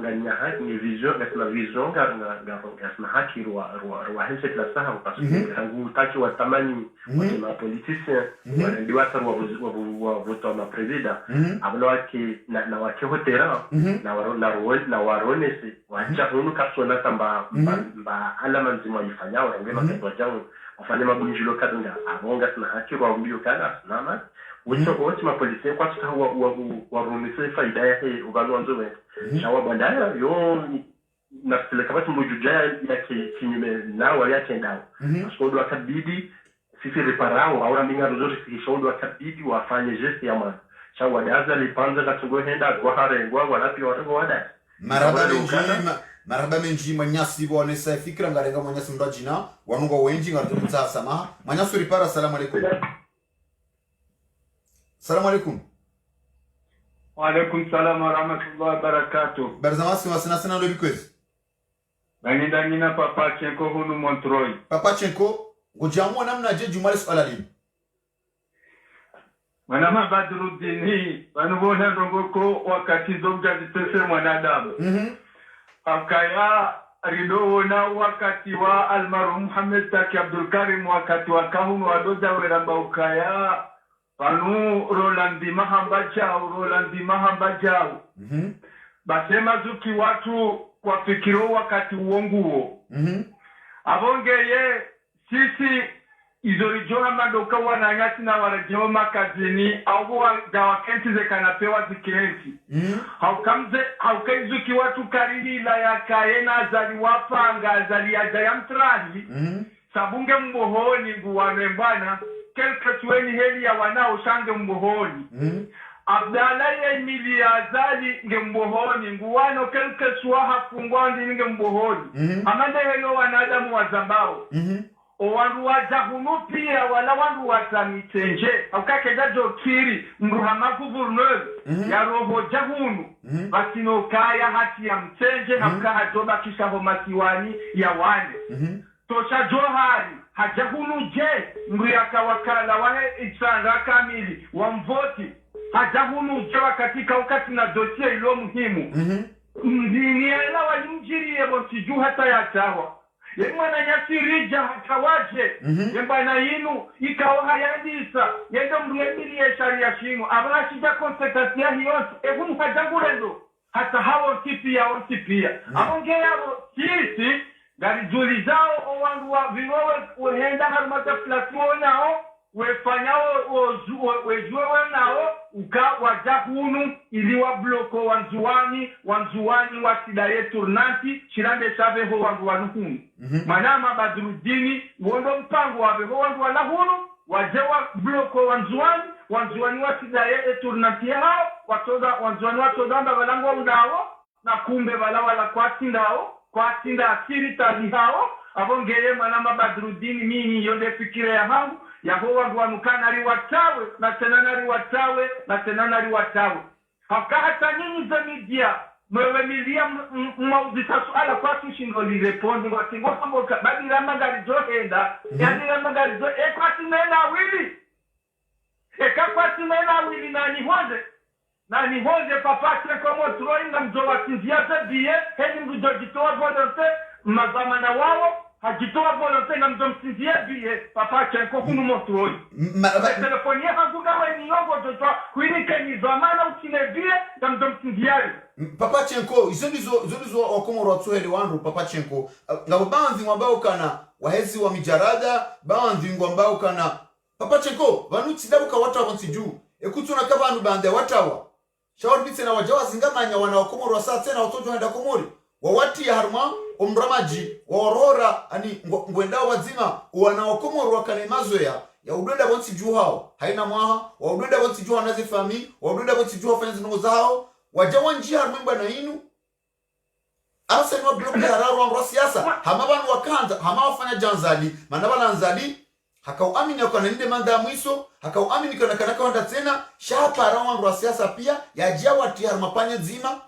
nganya haki ni vision ngasna vision ngasna haki rwa hese la saha parce que hangu taki watamani wa politicien ndio watu wa voto na presida ablo wake na wake hotera na waronese wacha hunu kasona tamba ba alama nzima ifanya wa ngema kwa jangu afanye mabunjilo kadanga abonga na haki rwa mbio kana nama wote mapolisi kwa sababu warunise faida yake ubalo nzwe shawa bandaya yo na kama mbujuja yake kinyume na wale yake ndao askodo akabidi sisi reparao au minga nzuri sikishodo akabidi wafanye geste ya mwana shawa daza lipanza katungo henda kwa hare ngwa walapi wada maraba menji manyasi bonesa fikra ngarenga manyasi ndajina wanungo wenji ngatutsa samaha manyasu ripara. Salamu alaykum. Salamu alaykum. Wa alaykum salam wa rahmatullahi wa barakatuh. Barzamasi wasina lobi kwezi. Nina Papa Chenko hunu Montroi. Papa Chenko ngojamwa namna je jumale swala lini. Manama Badruddin wanubona ndongoko wakati zomja zitese mwanadamu. Akaya rido na wakati wa almarhum Muhammad Taki Abdul Karim wakati wa kahunu wadoja weramba ukaya panu Rolandi Mahamba Jao. Basema zuki watu kwa fikiro wakati uonguo. Abongeye sisi izorijoha madoka wananyasi na warajio makazini au dawakenti ze kanapewa zikirensi. Haukaizuki watu karili la ya kaena azali wapanga azali ya jayamtrani. Sabunge mbohoni nguwane mbana kelka tuweni heli ya wanao shange mbohoni. Abdala ya emili ya azali nge mbohoni nguwano kelka suwaha fungwandi nge mbohoni. Amande helo wanadamu wazambao. Owandu wajahunu pia wala wandu watamitenje aukake jajo kiri mruhama guverneur ya roho jahunu basino kaya hati ya mtenje haukaha joba kisha homasiwani ya wane tosha johari hajahunu je mriaka wakala wahe isanga kamili wa mvoti hajahunu je wakati na dosia ilo muhimu mdiniela walimjiri yebo siju hata ya chawa yemwana nyasirija hakawaje yembana yinu ikawa hayandisa yendo mremili ya sharia shinu abashija konsekasi ya hiyonsi ehunu hajangurendo hata hawo tipia abongea sisi garijuli zao owandu wa virowe uhenda harumata flatuo nao wefanyao wejue nao uka wajahunu iliwa bloko wanzuwani wasidaye turnanti shirande shabeho wangu wanuhunu manama Badruddin uondo mpango wabeho wangu walahunu wajewa bloko wanzuwani wasidaye turnanti hao wanzuwani watoda amba walangu waudao na kumbe walawala kwa tinda asiri tali hao abongeye manama Badruddin mini yonde fikire ya hangu yaho wangu wanukana riwatawe na tena riwatawe hata nyinyi za media mwewe milia maudita suala kwa tushingo lirepondi watingo hamboka badira magari johenda yadira magari jo ekwati nena wili ekakwati nena wili na nihoze Papa Chenko Montroi na mjowa tinzia biye heni mjojitoa volonte mazamana wao hajitoa volonté na mdomsinzie bie papa chenko kunu moto telefonie hanguka we ni yongo toto kuinike ni zamana utinebie na mdomsinzie papa chenko izo ndizo wakomoro watsuheli wandu papa chenko ngabo banzi ambao kana wahezi wa mijarada banzi ambao kana papa chenko vanuti dabuka watawa nsiju ekutuna kabantu bande watawa shawar bitse na wajawa zingamanya wana wakomoro wasa tena watoto wenda komori wawati ya harma omramaji waorora ani ngwenda wazima wanaokomoro wakanemazo ya udwenda bonsi juu hao haina mwaha wa udwenda bonsi juu wanazi fami wa udwenda bonsi juu wafanya zinongo zao wajawa njia harmimba na inu asa ni wa bloku ya hararu wa siasa hamabanu wakanda hama wafanya janzali manabala nzali hakau amini ya kwa ninde manda ya mwiso hakau amini kwa nakanaka wanda tena shapa rawa wa siasa pia ya jawa tiyar mapanya zima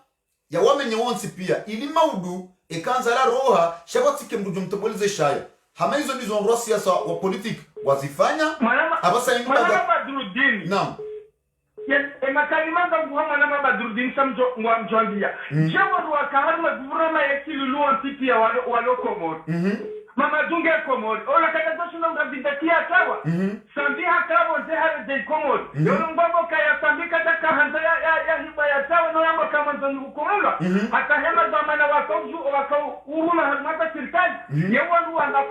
ya wamenye wonsi pia ili maudu ekanza la roha shabatike mdujo mtobolize shayo hama hizo ndizo nroa siasa wa politik wazifanya abasa ingu Manama Badruddin naam makalimanga nguwa Manama Badruddin samjo nguwa mjwandia jawa ruwa kaharma guvurama yekilulu wantipi ya walokomori mama dunge komori ola katatoshi na mrabidakia tawa sambi hakawa zehare de komori yolo mbabo kaya sambi kataka handa ya hiba ya tawa no yamba kama nzoni ukomula hata hema zamana wakau uruma harumata sirikali yewa luwa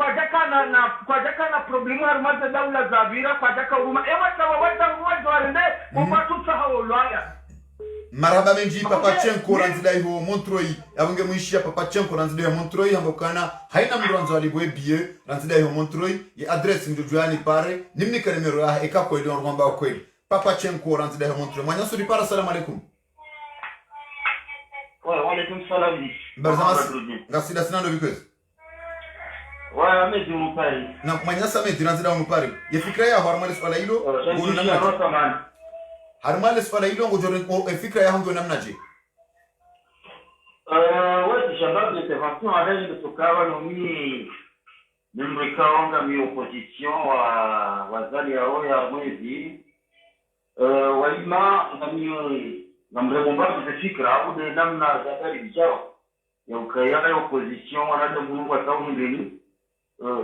kwa jaka na problemu harumata daula zavira kwa jaka uruma ewa tawa wata uruma jwarende upatuta hao lwaya maraba menji papa chenko ranzida iho Montreuil abunge muishia papa chenko ranzida iho Montreuil hambokana haina mranzo alibwe bie ranzida iho Montreuil ye address ndio juani pare nimni kalemero ya eka ko ile ngomba kweli papa chenko ranzida iho Montreuil mwanyaso dipara assalamu alaikum wa alaikum salam barzamas ngasida sinando bikwezi wa ameduru pari na mwanyasa me ranzida iho pare ye fikra ya harmali swala hilo ngulu namna harmale swala hilo ngojo fikra ya hango namna je ouais shabab l'intervention avec le tokawa no mi nimrikaonga mi opposition wa zali ya mwezi walima na mrebomba de fikra au de namna za kali bijao ya ukaya opposition wanada mungu wa tauni ndeni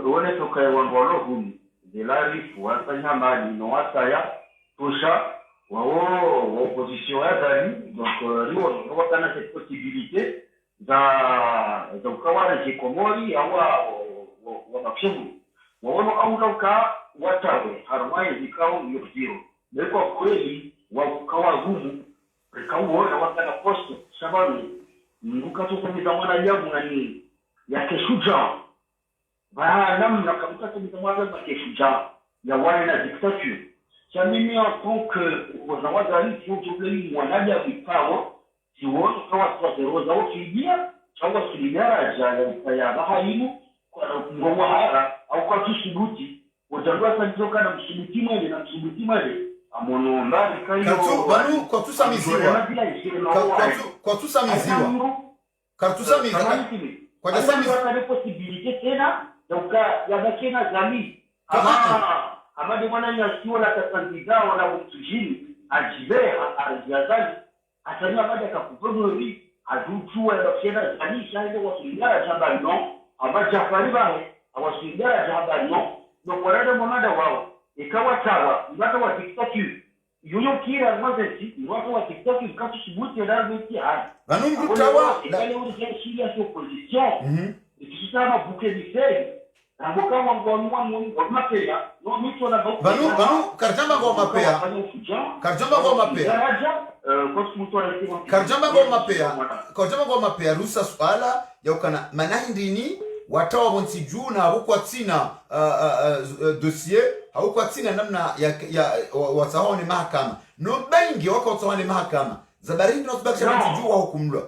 wone tokaya wangolo huni de la rifu wasanya mali no wasaya tosha wao opposition ya dali donc riwo no kana cette possibilité za ukawara jikomori au wa mafshumu wao au lauka watawe harmai zikao yoziro ndiko kweli wa ukawa gumu rikaona wakana post sababu nguka tukomeza mwana jamu nani yake shuja ba namna kamkata mtamwaza yake shuja ya wale na dictature chamini en tant que wazawazali tujubleni mwanaja vikao siwoni kawa twazeroza ukidia chawa silidaraja ya bahaimu kwa ngomwa hara au kwa kisubuti utandua sanjoka na msubuti mwele na msubuti mwele amono mbali kayo katu banu kwa tusamiziwa kwa tusamiziwa kartusamiziwa kwa jasamiziwa kwa possibilité tena donc ya bakena zami ama de mwana nyasiwa la kandida wala mtujini ajibea arjazali atania baada ya kuproduce adutua ya bakena zali shahidi wa sindara jamba no ama jafari bae awasindara jamba no no kwarada monada wao ikawa tawa ngata wa TikTok yuyo kira mazeti ngata wa TikTok katu shibuti ya viti haya banu mtawa ile uri shia sio position ikisema buke ni sei Abuka mwa mapea no mito na banu karjamba ngo mapea karjamba ngo mapea rusa swala ya ukana manahindini watawa bonsi juu na huko atina dossier huko atina namna ya watahao ni mahakama no bengi wako watahao ni mahakama zabarini no tubakisha bonsi juu wa hukumlwa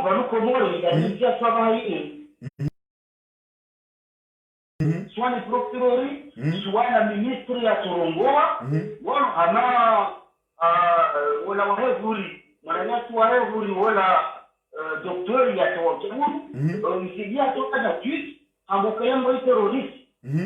banu komori ya sababu hii soit le procureur, soit la ministre ya Torongoa, wala ama wala wahevuri, mwananyasi wahevuri wala doktori ya Tawakuru, msidia toka na tweet, ambokayambo terrorist,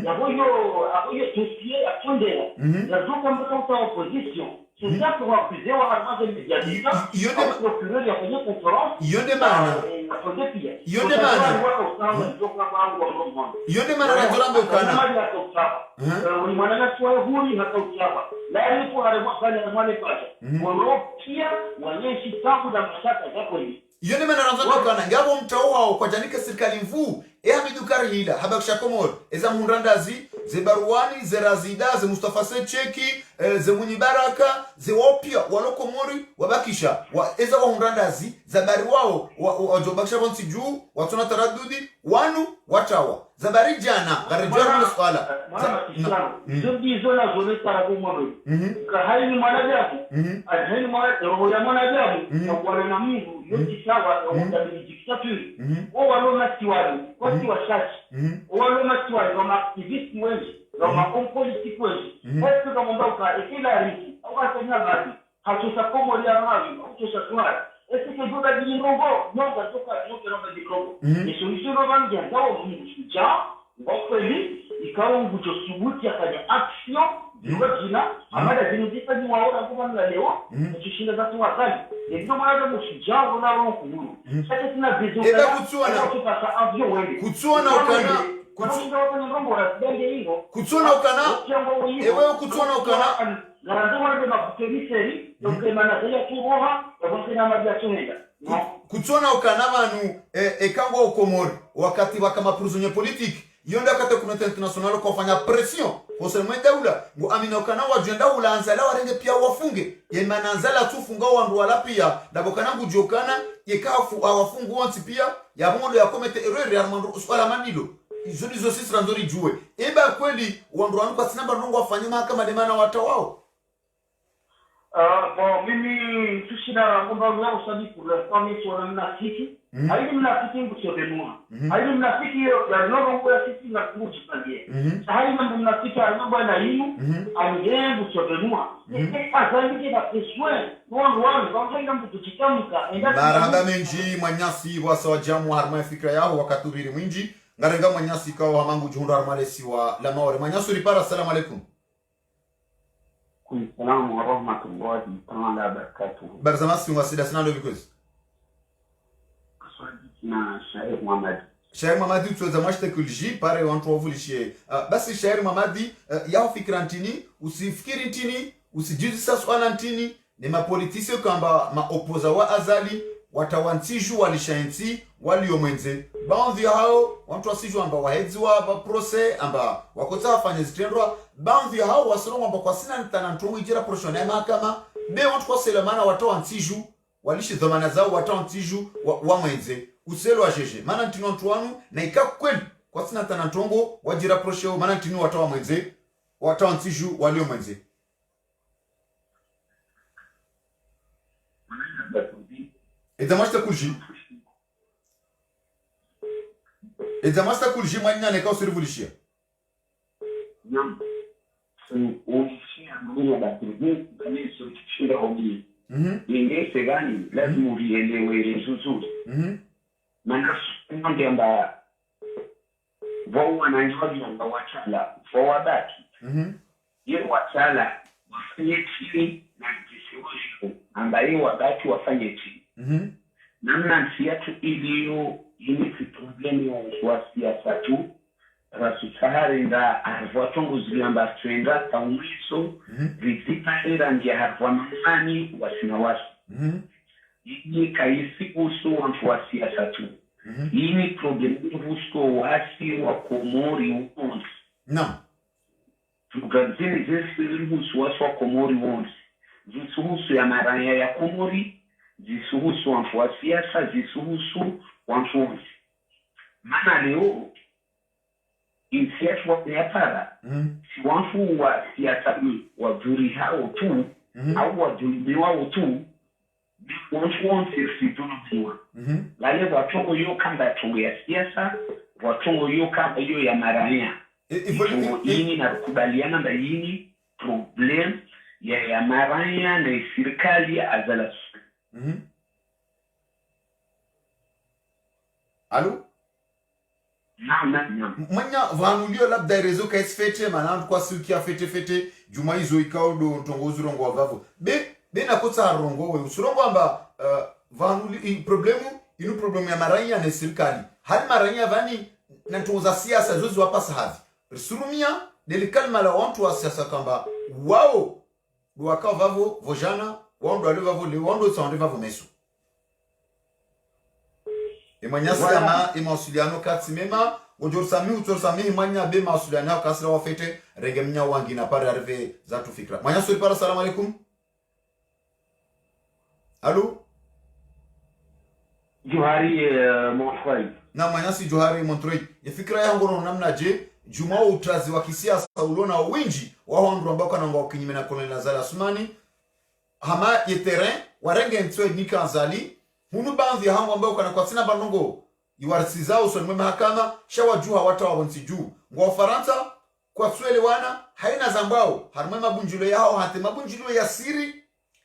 yabo yo dossier ya Tondela, ya zoka mpaka opposition. C'est ça pour accuser wa armada médiatique, le procureur ya kwenye conférence, yonde maana watonde pia Yonde mana yonde mana rajorambe ukana uri mwana na swala huri hata uchaba la yuko haremafanya na mwane pacha pia wanyeshi tangu na mashaka zako hivi yonde mana rajorambe ukana ngabo mtao wao kwa janike serikali mvu hamidukari hila habakisha komor eza mundandazi ze baruani ze razida ze Mustafa Secheki ze Munyibaraka ze wopia walokomori wabakisha eza wa mundandazi za bari wao wajobakisha bonsi juu watona taradudi wanu watawa za bari jana garejana mswala hizo na zone tarabu moro kahali mwana jabu ajeni mwana roho ya mwana jabu kwa na Mungu yote sawa ndabijikita tu wao masiwali watu washashi wao masiwali na activist wengi na politique wengi watu kama mbauka ikila riki au hata basi hatusa komo ya mavi hatusa swala ese que joga de novo nova toka nova de novo e solution nova ndia ndao mshija wakweli ikawa ngucho subuti akanya action jina amada zinudisa ni waona kama leo tushinda za tu wakali ndio maana mshija una roho kuru sasa tuna vizo eba kutsuana ukana kutsuana ukana ewe kutsuana ukana kutsuana ukana banu ekango ukomori wakati wakama prisonnier politique yonda kata communauté internationale kufanya pression kosemwe daula ngo amina ukana wajenda ulanzala warenge pia wafunge yemananzala tufunga wandu wala pia ndabokana ngujokana yekafu awafungu wonsi pia yabondo yakomete erreur ya mandu uswala manilo izo ndizo sisi ranzori jue eba kweli wandu wanu kwa sinamba nongo afanye mahakama demana watawao bon mimi tushina ngomba leo sabi pour la famille sur na siki haidi mnafiki ngusobenua haidi mnafiki ya nono ya siki na kuchipandie haidi mnafiki ya nono na yinu aliye ngusobenua azali na peswe wangu kama mtu tuchikamka marhaba menji mwanyasi wasa wajamu harma fikra yao wakatubiri mwinji ngarenga mwanyasi kawa hamangu juhunda harmalesi wa la maore mwanyasi ripara. Assalamu alaikum. Assalamu wa rahmatullahi ta'ala barakatuh. Barzamasi mwasida sana ndo bikozi. Na Shair Muhammad. Shair Muhammad tuweza mwashte kulji pare wantu wavulishie. Basi Shair Muhammad yao fikira ntini, usifikiri ntini, usijizi swala ntini, ni mapolitisio kamba maopoza wa azali watawantiju walishainti waliomwenze baadhi hao watu wasiju amba wahedzi wa procès amba wakota wafanye zitendwa baadhi hao wasoro amba kwa sina ntana ntongo ijira proshona ya mahakama be watu kwa selemana watawantiju walishi dhamana zao watawantiju wa mwenze uselo wa jeje maana ntino ntuanu na ikakweli kwa sina ntana ntongo wajira prosheo maana ntino watawa mwenze watawantiju waliomwenze. Edamasta kulji mwanya neka usirivulishia. Naam. Ulishia mbele ya turudi kama sio hobi. Ingese gani lazima ulielewe vizuri. Maana ndio amba wao wananyoja amba wachala for wabaki. Yeye wachala wafanye chini na kisiwasho ambaye wabaki wafanye chini. Namna siatu iliyo yini problemi wa siasa tu rasukahari nda arvatongo ziliamba twenda taumwiso vizita era ndia harvamani wasinawasi yini kaisi uso wantu wa siasa tu yini problemi vusko wasi wa komori uonsi no tukazini zesi vusko wasi wa komori uonsi zisuhusu ya maranya ya komori zisuhusu wantu wa siasa zisuhusu wantu wonsi mana leo insiatu wapayapara si wantu wa siasa wa dhuri hao tu au wa dhuri wao tu wantu wonsi situnuziwa lale watongo yu kamba tongo ya siasa watongo yu kamba yu ya maranya ini na kubaliana na ini problem ya maranya na serikali ya azala. Allô? Naam. Mwanya vanulio labda rezo ka esfete manandu kwa siku ya fete juma hizo ikao do ntongozu rongo wavavu be na kota rongo we usurongo amba vanuli problemu inu problemu ya maraia ne serikali hali maraia vani na tuza siasa zozi wapasa havi risurumia delikalma la wantu wa siasa kamba wao duwaka vavo vojana wando alivavo le wando sa wando meso imanyasi ama imasuliano kati mema ujorsami utorsami imanya be masuliano kasira wafete regemnya wangi na pare arrive za tu fikra manyasi para salamu alaikum allô Johari Montreuil na manyasi Johari Montreuil ya fikra yangu no namna je juma utrazi wa kisiasa ulona winji wa wandu ambao kana ngao kinyime na Colonel Azali Asumani hama ye terrain warenge ntwe nika Azali hunu banzi hangu ambao kana kwa sina banongo iwarisizao so ni mahakama shawajua watu wa juu ngwa Faransa kwa swele wana haina zambao harma mabunjulo yao hate mabunjulo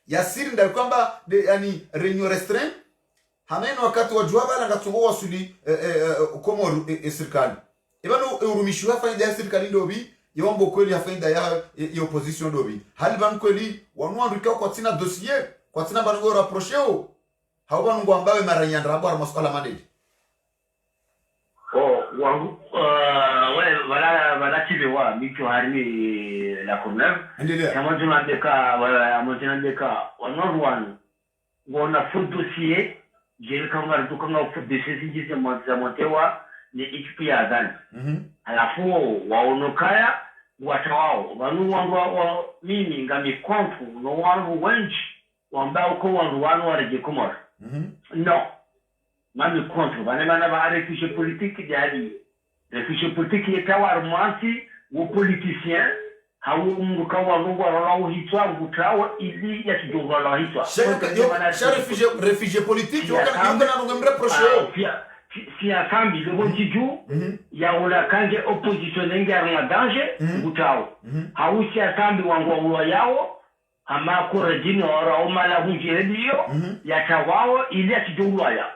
ya siri ndio kwamba yani reunion restreint hameno wakati wajua bala ngatungo wasuli komo serikali ibano urumishu hafa ya serikali dobi yombo kweli hafa ya opposition dobi hali ban kweli wanwandu kwa tina dossier kwa tina bango rapprocheo hauba ngo ambawe maranyandra hapo masuala madedi wangu wala tibewa miko harimi la Colonel kama tunabeka wala beka wanwandu wana full dossier je kama tukanga full dossier sisi za montewa ni ikipi ya Azali alafu waonokaya watawao wanu wangu mimi ngami konfu no wangu wenji wambao ko wangu wale Komoro no mami konfu bana ba réfugié politique jadi réfugié politique yetawa mwansi wo politicien hawo mruka wangu wala hitwa ngutawa ili ya kidogo la hitwa réfugié politique wakana ngomre proche si asambi le bonjiju ya ula kanje opposition ngenga danger ngutao hausi asambi wangu wa yao ama kurejini ora umala hunjeliyo ya tawao ili atijulwaya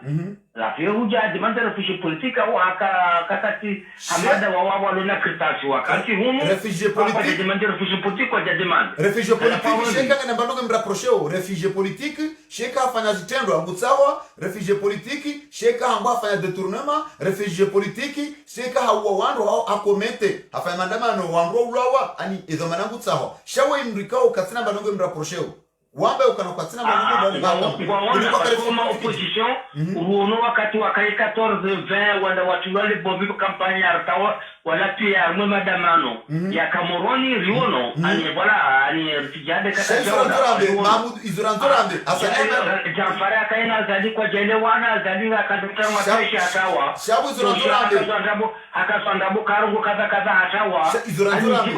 la fio huja demande réfugié politique au akati hamada wa lona kritasi wakati humu réfugié politique demande réfugié politique kwa demande réfugié politique sheka na bandoge mraprocheo réfugié politique sheka afanya zitendo angutsawa réfugié politique sheka hangwa afanya détournement réfugié politique sheka hawa wandu akomete afanya mandamano wandu ulawa ani ezomana ngutsawa shawe imrikao katsina bandoge mraprocheo wambe ukana kwa tina kama opposition uruono wakati wa 14-20 wanda watu wale bobi kampanya artawa wala pia mwema damano ya Kamoroni riono ani wala ani tijade kata jona Mahmoud Izoranzorambe asana Jamfara kaina zali kwa jele wana zali akadukana matashi atawa shabu Izoranzorambe akasandabo karungu kaza atawa Izoranzorambe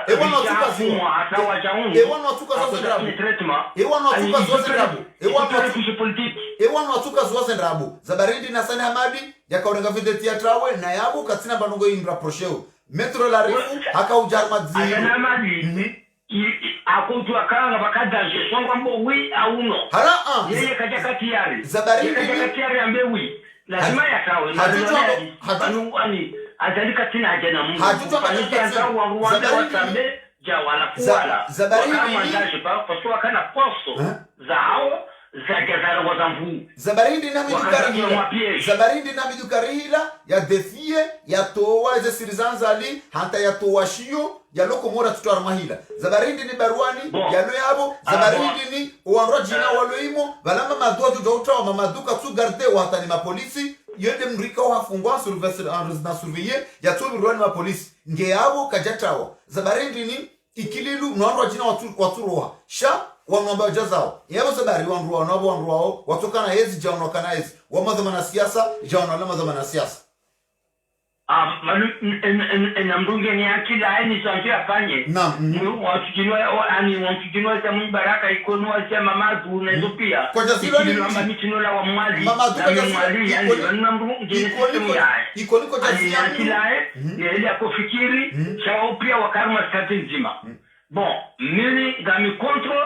ewana watuka zima atawa jaungu ewana watuka zoze ndrabu zabarindi na sane hamadi yakaurenga videti ya trawe na yabu katina banongo imbra prosheo metro la rifu haka ujarma dziri ana hamadi akutu akanga bakadaje songa mbo wi auno hala yeye kaja kati yari zabarindi kati yari ambe wi lazima ya trawe hatu ani azali katina ajana mungu hatu anza wa watambe jawala kuwala wakamandaje kwa sababu kana posto zao za gazara wazamvu zabarindi na midukarihila ya defie ya towa ze sirizanzali hanta ya towa shio ya loko mora tutwara mahila zabarindi ni baruani ya lo yabo zabarindi ni uwanro jina waloimo balama madojo jota mamaduka tu garde hata ni mapolisi yende mrika wa fungwa na surveiller ya tu ruani wa polisi nge yabo kajatawa zabarindi ni ikililu mwanro jina waturoha sha wamwamba jazao yabo sabari wanruwa nabo wanruwa watokana hezi jaono kana hezi wamadhama na siasa jaono na madhama na siasa malu en mdunge ni akila haini sanjia afanye wachujinwa cha mbaraka ikono cha mamadu na hizo pia kwa jazilo ni mitino la wa mwali mamadu kwa jazilo na mdunge ikoni kwa jazilo akila ile akofikiri chao pia wakarma strategy nzima bon mimi gami contre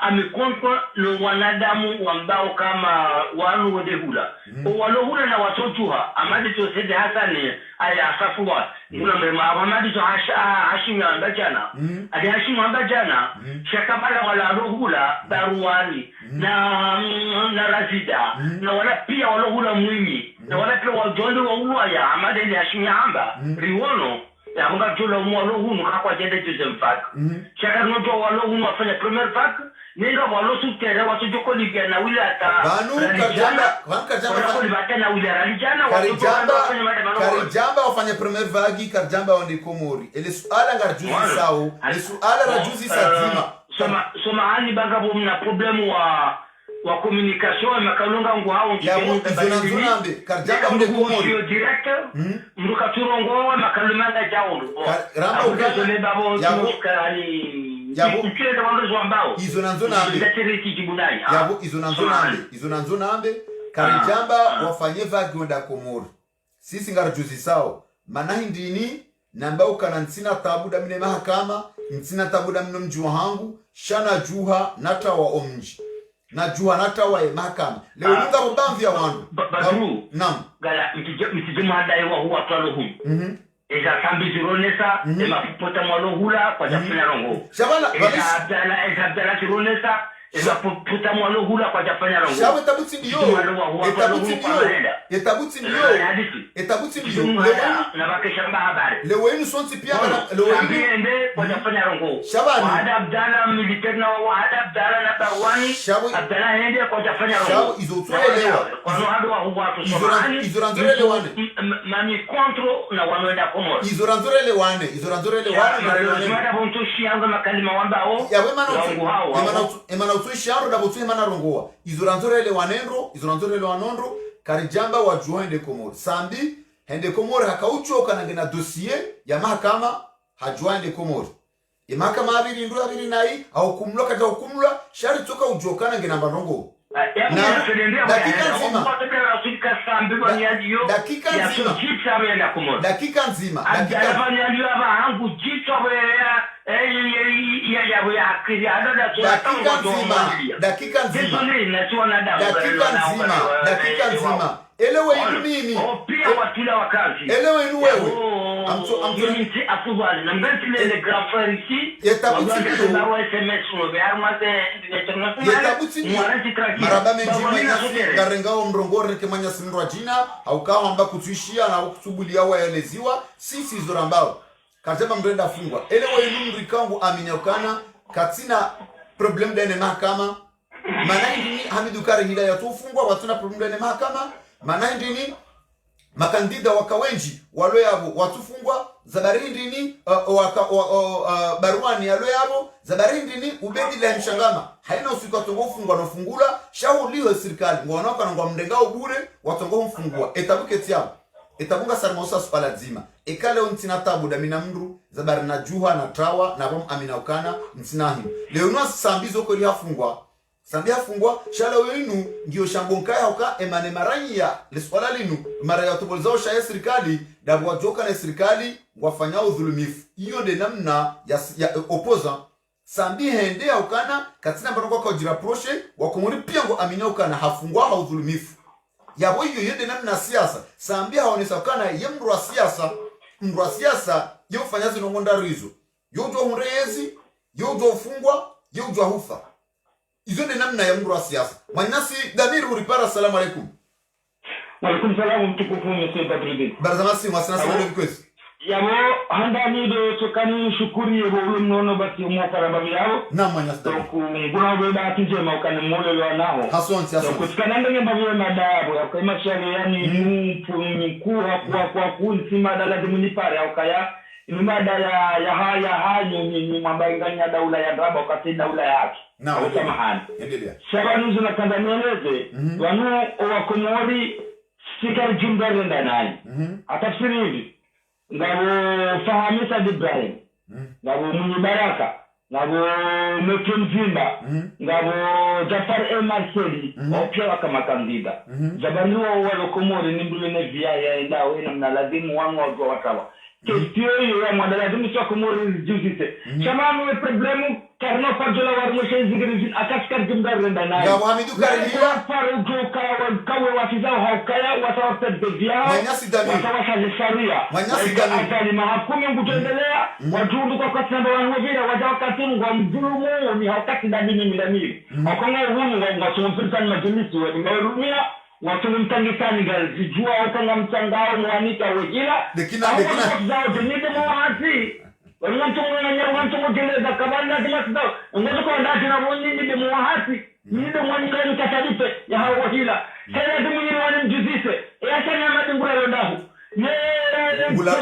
amekontra lo wanadamu ambao kama wanu wadehula walohula na watotuha amadi to sede hasani aya safwa ndio mema amadi to hashimya ambajana adi hashimya ambajana shakamala wala rohula daruani na razida na wala pia walohula mwinyi na wala pia wajondo wa ulaya amadi ni hashimya amba riwono ya mga jula mwalo hunu kakwa jende deuxième vague chaka nojo walo hunu afanya première vague ninga walo sutere watu joko libya na wile ata banu karijamba wafanya première vague karijamba wande komori ele suala ngarjuzi sao ele suala rajuzi sadima soma hani banga bo mna problemu wa communication makalonga ngo hao izonanzonambe karijamba wande komori direct mruka turongo makalumanga jawo ramba ukale izonanzonambe karijamba wafanye vague wenda komori sisi ngarjuzi sao manahi ndini namba ukana ntsina tabuda mine mahakama ntsina tabuda mino mji wangu shana juha natawa omji na juha natawa mahakama leo nunga rubamvya wandu badru nam gala mtijuma hadai wa huwa twaluhum eza sambi zironesa ema pupota mwalohula kwa jafanya rongo shabala eza abdala zironesa eza pupota mwalohula kwa jafanya rongo shawe etabuti ndiyo na bakesha mba habari lewenu sonti pia sambi ende kwa jafanya rongo wahada abdala militaire na wahada abdala na barwani abdala ende kwa jafanya rongo shawe izotuelewa kwa nohado wa huwa izoranzorelewane mami kontro na wanoenda komoro izoranzorelewane na bonto shianga makalima wambao yawe emana utuishanro na botu emana rongoa izoranzorele wanondro karijamba wajua hende komoro sambi hende komoro hakauchoka na ngena dossier ya mahakama hajua hende komoro mahakama abiri nai au kumlo kata hukumla shari toka ujokana ngena mbarongo dakika nzima elewe inu mimi elewe inu wewe maraba menji garengao mrongore kemanya sinrwa jina haukawa amba kutuishia na kutubulia waeleziwa sisi zorambao katema mrenda fungwa elewe inu mrikangu aminyokana katina problem dene mahakama manaindini hamidukari hidaya tufungwa watuna problem dene mahakama manaindini makandida wakawenji walo yabo watufungwa zabarindini baruani yalo yabo zabarindini ubedi la mshangama haina usiku watongo fungwa no fungula shauliwe serikali ngwanaka ngwa mndengao bure watongo mfungwa etabuketi yabo etabunga sarmosa swala zima ekale ontina tabu da minamru zabari na juha na trawa na bom amina ukana mtinahi leo no sambizo ko lihafungwa sambia fungwa shala wenu ndio shambonkaya uka emane maranya le swala linu mara ya tobolzao sha serikali dabu wajoka na serikali wafanya udhulumifu hiyo de namna ya opoza sambi hende ukana katina baroko kwa jiraproche wakomori pia ngo amina ukana hafungwa ha udhulumifu yabo hiyo yende namna siasa sambi haonesa ukana yemru wa siasa yofanyazi nongonda rizo yojo hunrezi yojo fungwa yojo hufa izo de namna ya mru wa siasa manyasi damiri uripara. Assalamu alaikum. Walaikum salam mtukufu Mr. Badruddin. Barzamasi mwasana sana request yabo handani do tokani shukuri yebo nono bati mo karamba yabo na manyasi donc nguna be ba tije ma kan mole lo nao hasonti donc tukana ndenge mbavu na dabo ya kwa mashale yani ni kuwa kwa kunsima dala dimuni pare au kaya ni mada ya haya ni mabanganya daula ya draba wakati daula yake na samahani endelea shabanuzu na kandaneleze wanu wa komori sikar jumbare ndani atafsiri hivi ngabo fahamisa Ibrahim ngabo Munyibaraka ngabo Mekemzimba ngabo Jafar Marceli opia kama kandida jabanua wale komori ni mbele vya ya ndawe na mnalazimu wangu wa watawa question ya mwadala dum so ko mori jugite chama no problème karno fajola war mo sey zigri akaskar jum dar renda na ya Muhammadu Karihia faru jo kawe wafizao haukaya watawapet bedia Manyasi Damir watawasha lisharia Manyasi Damir atali mahakumi ngutendelea wajundu kwa kwa namba wanwavira wajawakati mwa mdulumu ni haukati dabini milamiri akonga hunu wasumfirtani majilisi walimawirumia watu mtangisani gazijua ukanga mtangao mwanika wejila dekina zao jenide mwahati wanyantumwenyanyantumwengeleza kabanda dimasdao ngozo kwa ndati na mwanyini de mwahati nide mwanika nikatalipe ya hao wajila kaya dumini wani mjuzise ya sana madingura rondahu Ngula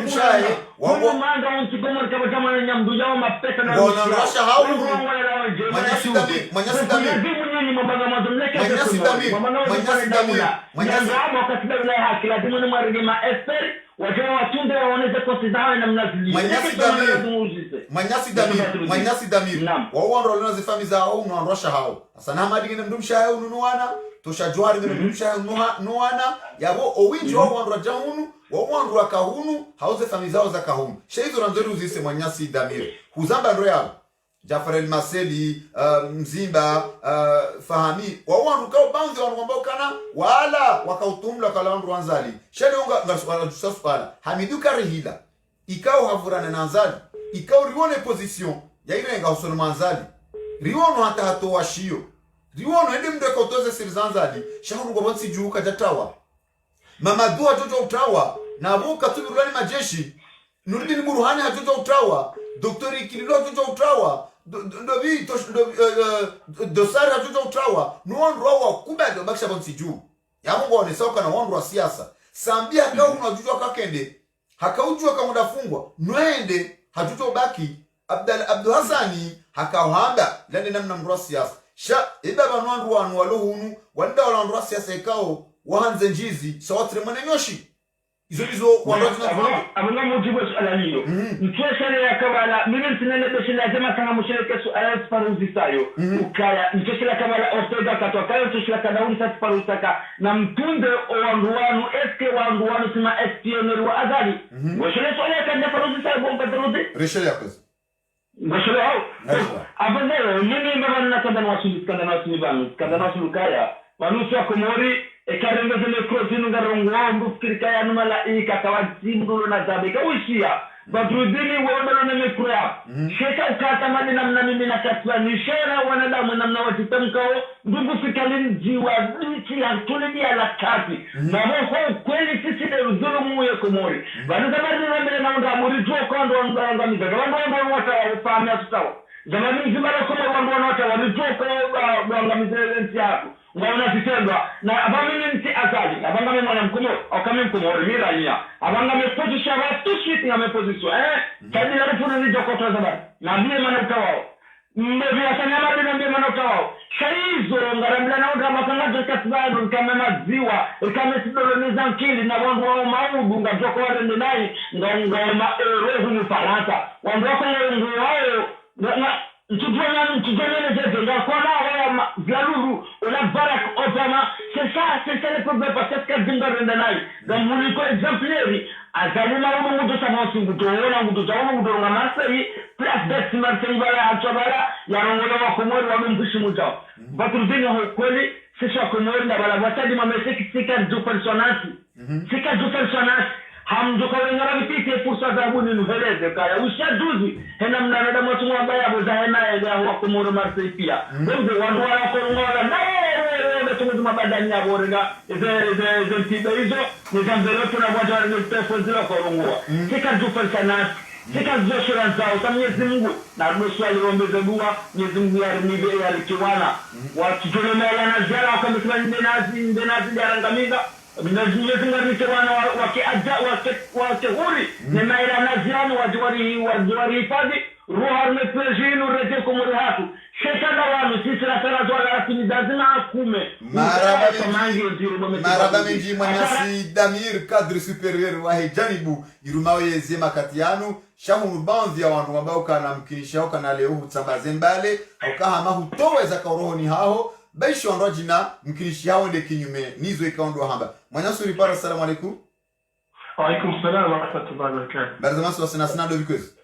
mshaye wangu manda unchigomor kama kama nyamdu yao mapesa na bona rasha hao Manyasi Damir Manyasi Damir Manyasi Damir wao ndo zifami za hao ndo rasha hao sasa na madi ngine mdumsha hao nunuana tosha jwari ngine mdumsha hao nunuana yabo owinji wao ndo jahunu wao ndo kahunu hauze fami zao za kahunu sheizo ranzeru zise Manyasi Damir huzamba ndo yao Jafar El Maseli, Mzimba, Fahami, wawandu banzi wanugomba kana wala wakautumla kalandu wanzali. Shale unga ngaswala tusafala. Hamidu Karihila. Ikao havurana na Anzali. Ikao riwone position ya ile nga usono manzali. Riwono hata hato washio. Riwono ende mdo kautoze siri zanzali. Shahunu ngomba juu kajatawa. Mamadu hajojo utawa. Na abu katubirulani majeshi. Nuridini Buruhani hajojo utawa. Doktori Kililo hajojo utawa. Dosari hatuja utrawa nuwandu wawa kubado bakisha bonsi juu ya mungu wanesaoka na wandu wa siasa sambia haka unajujua kakende haka ujua kamuda fungwa nwende hatuja ubaki Abdul Hassani haka uhanda lende namna mdu wa siasa ibaba nuwandu wanu walohunu wanda wala wandu wa siasa ikao wahanze njizi sawatire mwane nyoshi izo abanga mujibu swala hiyo mtwesele yakabala mimi sinene beshi lazima kama mshirike swala sparuzi sayo ukaya mtwesele kabala ostega katokaya mtwesele kadauni sasa sparuzaka na mtunde owanduwanu eske wanduwanu sima espioneri wa azali mshirike swala kanda sparuzi sayo bomba drozi reshele yakoze mshirike hao abanga mimi mbona nakanda wasuli banu kanda wasuli kaya wanusu wa komori ekarenga zile krozinu ngarongo mbufikirika ya numala ikakawazimu na zabeka uishia badrudini wondolo na mekura sheka ukata mali namna mimi na kaswa nishera wanadamu namna watitamkao ndugu fikalini jiwa bichi ya tulidi ya lakati na mwoko kweli sisi de dhulumu ya komori badu zamani nambele na onda amuri juo kondo wangamiza wandu wata wafahamia tutawa zamani mzimara koma wandu wata walijuo kwa wangamiza nchi yako ngaona vitendwa na abamini nti azali abanga mwana mkomo okame mkomo mirania abanga meposition watu shit ya meposition kadi la rufuna ni jokoto zabani na ndiye maana utawao mbe asanya mali na ndiye maana utawao shaizo ngaramla na onda makangazo kasbado kama maziwa kama sidoro nizankili na wandu wao maudu ngajoko wale ndai ngoma roho ni Faransa wandu wako wao na Mtujana Zézenga, Kona, Vlaluru, la Barack Obama, c'est ça le problème parce que Dinga Rendanai. Dans mon école exemplaire, à Zalima, on nous a dit, on a massé, place d'Est Martin Bala, à Chabala, Yarongola, Komor, Wamon Bushimuta. Votre dingue au collé, c'est ça Komor, la Balabata, de ma messe qui s'est qu'à deux personnages. C'est qu'à deux personnages. Hamduka wengara vitite fursa za buni nuveleze kaya ushaduzi hena mnanada mtu mwabaya buzahena ya wakumuru marsi pia wewe wandu wala kongola na tumu mabadani ya borenga ze tibe hizo ni zambelo tuna watu wale tefozila korongwa kika dufersanat kika zoshira zao kama Mwenyezi Mungu na ruswali ombeze dua Mwenyezi Mungu yarimibe yalikiwana watu tunemela na zara kama ndenazi yarangamiza Mnazuia zingarike wana wakehuri Nemaira naziani wajiwari hifadhi Ruha rumepejinu rete kumuri hatu Shetanda wanu sisi la tara zwala rasimi dazina akume Maraba menji Manyasi Damir kadri superior wahe janibu Irumawe yezema katiyanu Shamu mbanzi ya wanu wambao kana mkinisha Kana leo hutambazembale Haukaha mahutowe za kaurohoni hao Baishi wanrojina mkinishi hao nde kinyume Nizo ikaondu wa hamba Mwanyasu ripara salamu alaikum Waalaikum salam wa rahmatullahi wa barakatuh. Barzamasi wasina sina ndo vikozi.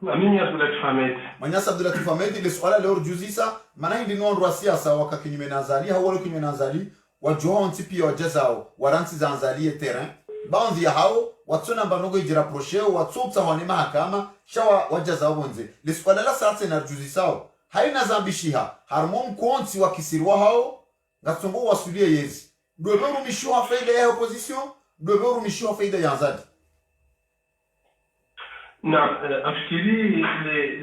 Mimi Abdulatif Ahmed. Mwenyasi Abdulatif Ahmed ile swala leo juzisa maana hindi nondo wa siasa wakakinyume na Azali hawalo kinyume na Azali wajoa ntipi wa jazao waranti za Azali terrain baadhi ya hao watsona mbanogo ijira procheo watsotsa wane mahakama shawa wajazao bonze le swala la sasa na juzisa haina zambishiha harmon konti wa kisirwa hao ngatsongo wasulie yezi doberu mishiwa faida ya opposition doberu mishiwa faida ya Azali. Na afikiri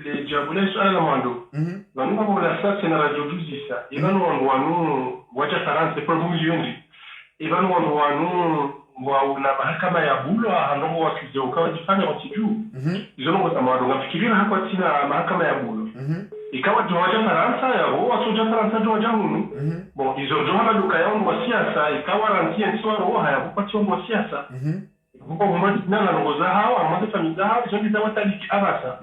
le jabule swala la mwando vanunga mwana sasa na radio juzisa ivanu wanu wacha Faransa kwa milioni ivanu wanu wa na mahakama ya bulo handomo wakizeo ukawa jifanya wakijuu izo nongo za mwando ngafikiria hapa tina mahakama ya bulo ikawa tuwaja Faransa ya ho wasoja Faransa tuwaja hunu bon izo joha duka yao wa siasa ikawa rantia nsiwa roho haya kupatiwa wa siasa kuko mwadi nana nongoza hawa ambazo familia hawa zote za wataliki abasa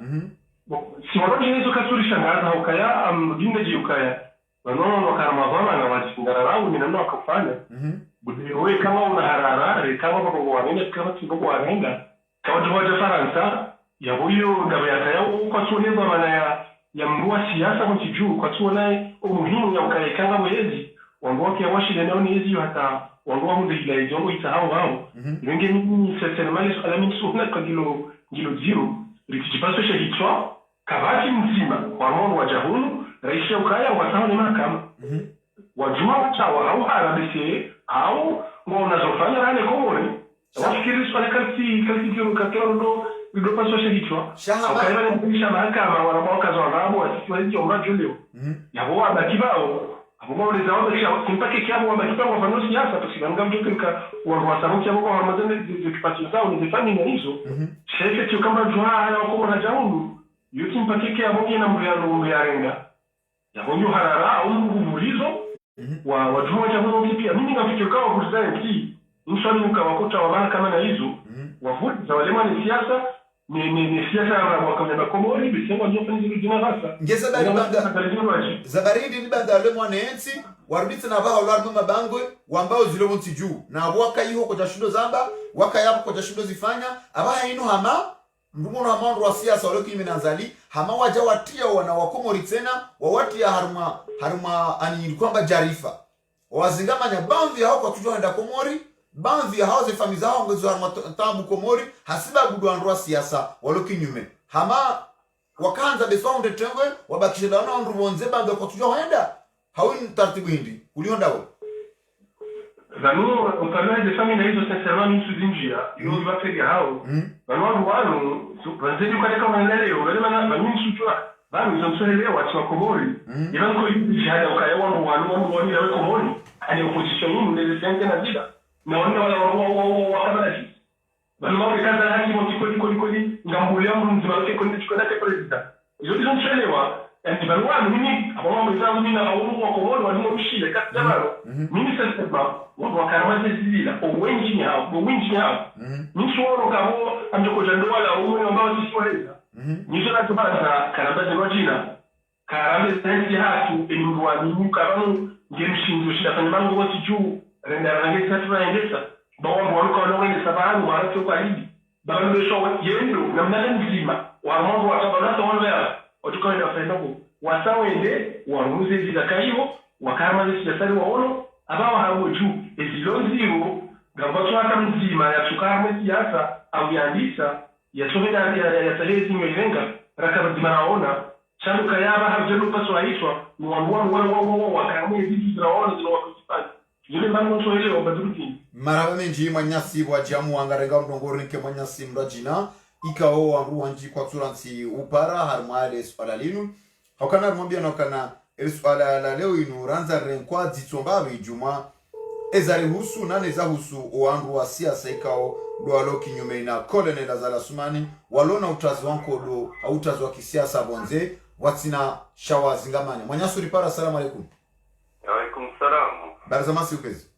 si wanaje hizo kasuri shangaza ukaya amdinde ji ukaya wanono wakaramazana na wajingara rao ni nando wakafanya wewe kama una harara kama bako wanene kama tiko wanenga kama tuwaje Faransa ya huyo ndaba yao kwa tuoneza maana ya mrua siasa kwa kijuu kwa tuona umuhimu ya ukaya kanga mwezi wangoke washile nao ni hizo hata wangoa hunde ila ijongo itahao wao wenge ni certainement les alamin sunna kwa gilo zero rikijipaswa shahitwa kabati mzima kwa mono wa jahulu rais ya ukaya wasao ni mahakama wajua wachawa au harabisi au unazofanya rane komoni wafikiri swala kalti kilo kakero ndo paswa shahitwa ukaya ni mpisha mahakama wanamoka za wanabo wasisiwa hiyo mrajo leo yahuwa bakibao Abuma wale zao kisha simpake kiapo kwamba kipango wafanya siasa tusibananga mtoto nika wasabu kiapo kwa Ramadhani zikipati zao ni zifanye hizo shefe tu kama jua haya wako na jaungu yuti mpake kiapo na mriano yarenga ya honyo harara au nguvulizo wa jua jaungu pia mimi nafikiri kama kuzae ki mswali mkawakuta wa kama na hizo wavuti za wale ni siasa ni siasa ya wakamenda komori bisengo ndio fanya jina rasa ngeza bali banga zabaridi ni banga le mwanensi waruditse na baho lwa mabangwe wambao zilo bonti juu na waka yiho kwa jashindo zamba waka yapo kwa jashindo zifanya abaha ino hama mrumono hama wa siasa wale kimi Azali hama waja watia wana wakomori tena wawatia haruma ani kwamba jarifa wazingamanya baadhi yao kwa tujua enda komori baadhi ya hao zifami zao ngozo haruma tabu komori hasiba budwa siasa wale kinyume hama wakaanza besounde tengwe wabakishe dawana ndrubonze bando kwa tujua henda hawini taratibu hindi ulionda wao zanu ukana de famille hizo sincèrement ni suzinjia yo ibaferi hao bano wanu banzedi kwa kama naleo wale mana mimi sutwa bano zomsolelewa watu wa komori ivan ko jihada ukaya wanu ya komori ani opposition ni ndio sente na zida na wale wakabala bano mwa kaza haki mtikoli ngambulia mzima wake kwenda chukua na president hizo zomsolelewa yani bano mimi hapo mzangu mimi na au wa komori walimshile kati jamano mimi sasa wakaramaze zilila owenji hao nisho kabo amjokoja ndoa la umwe ambao sisi waweza nisho na tubaza karambaje rojina karambe sensi hatu enywa nimuka bano ngemshinzo shida fanya mango wote juu renda rangi tatu raendesa bawo waluka wanawe sababu watu kwa hivi bado besho yendo na mnane mzima wa mambo watabana wale watukaenda fainako wasawende waruze zilakaiho wakaramaze sijasari waono abawa hawo juu ezilonziro gambato hata mzima ya tukarme siasa au yandisa ya someda ya tahezi nyelenga rakaba zimanaona chandu kayaba hajelu paso aitwa mwamwa wakarme vitu zinaona zinawakufanya yule bango toelewa badruki maraba menji mwanyasi wa jamu angarenga mdongori ke mwanyasi mrajina ikao wangu wanji kwa turansi upara harmale swala linu hakana mwambia nokana swala la leo inu ranza renkwa zitsomba bijuma ezari husu nane za husu oandu wa siasa ikao do alo kinyume na Colonel Azala Sumani walona utazi wanko do utazi wa kisiasa bonze watina shawa zingamanya mwanyasu ripara. Assalamu alaikum. Alaikum salam. Barzamasi upezi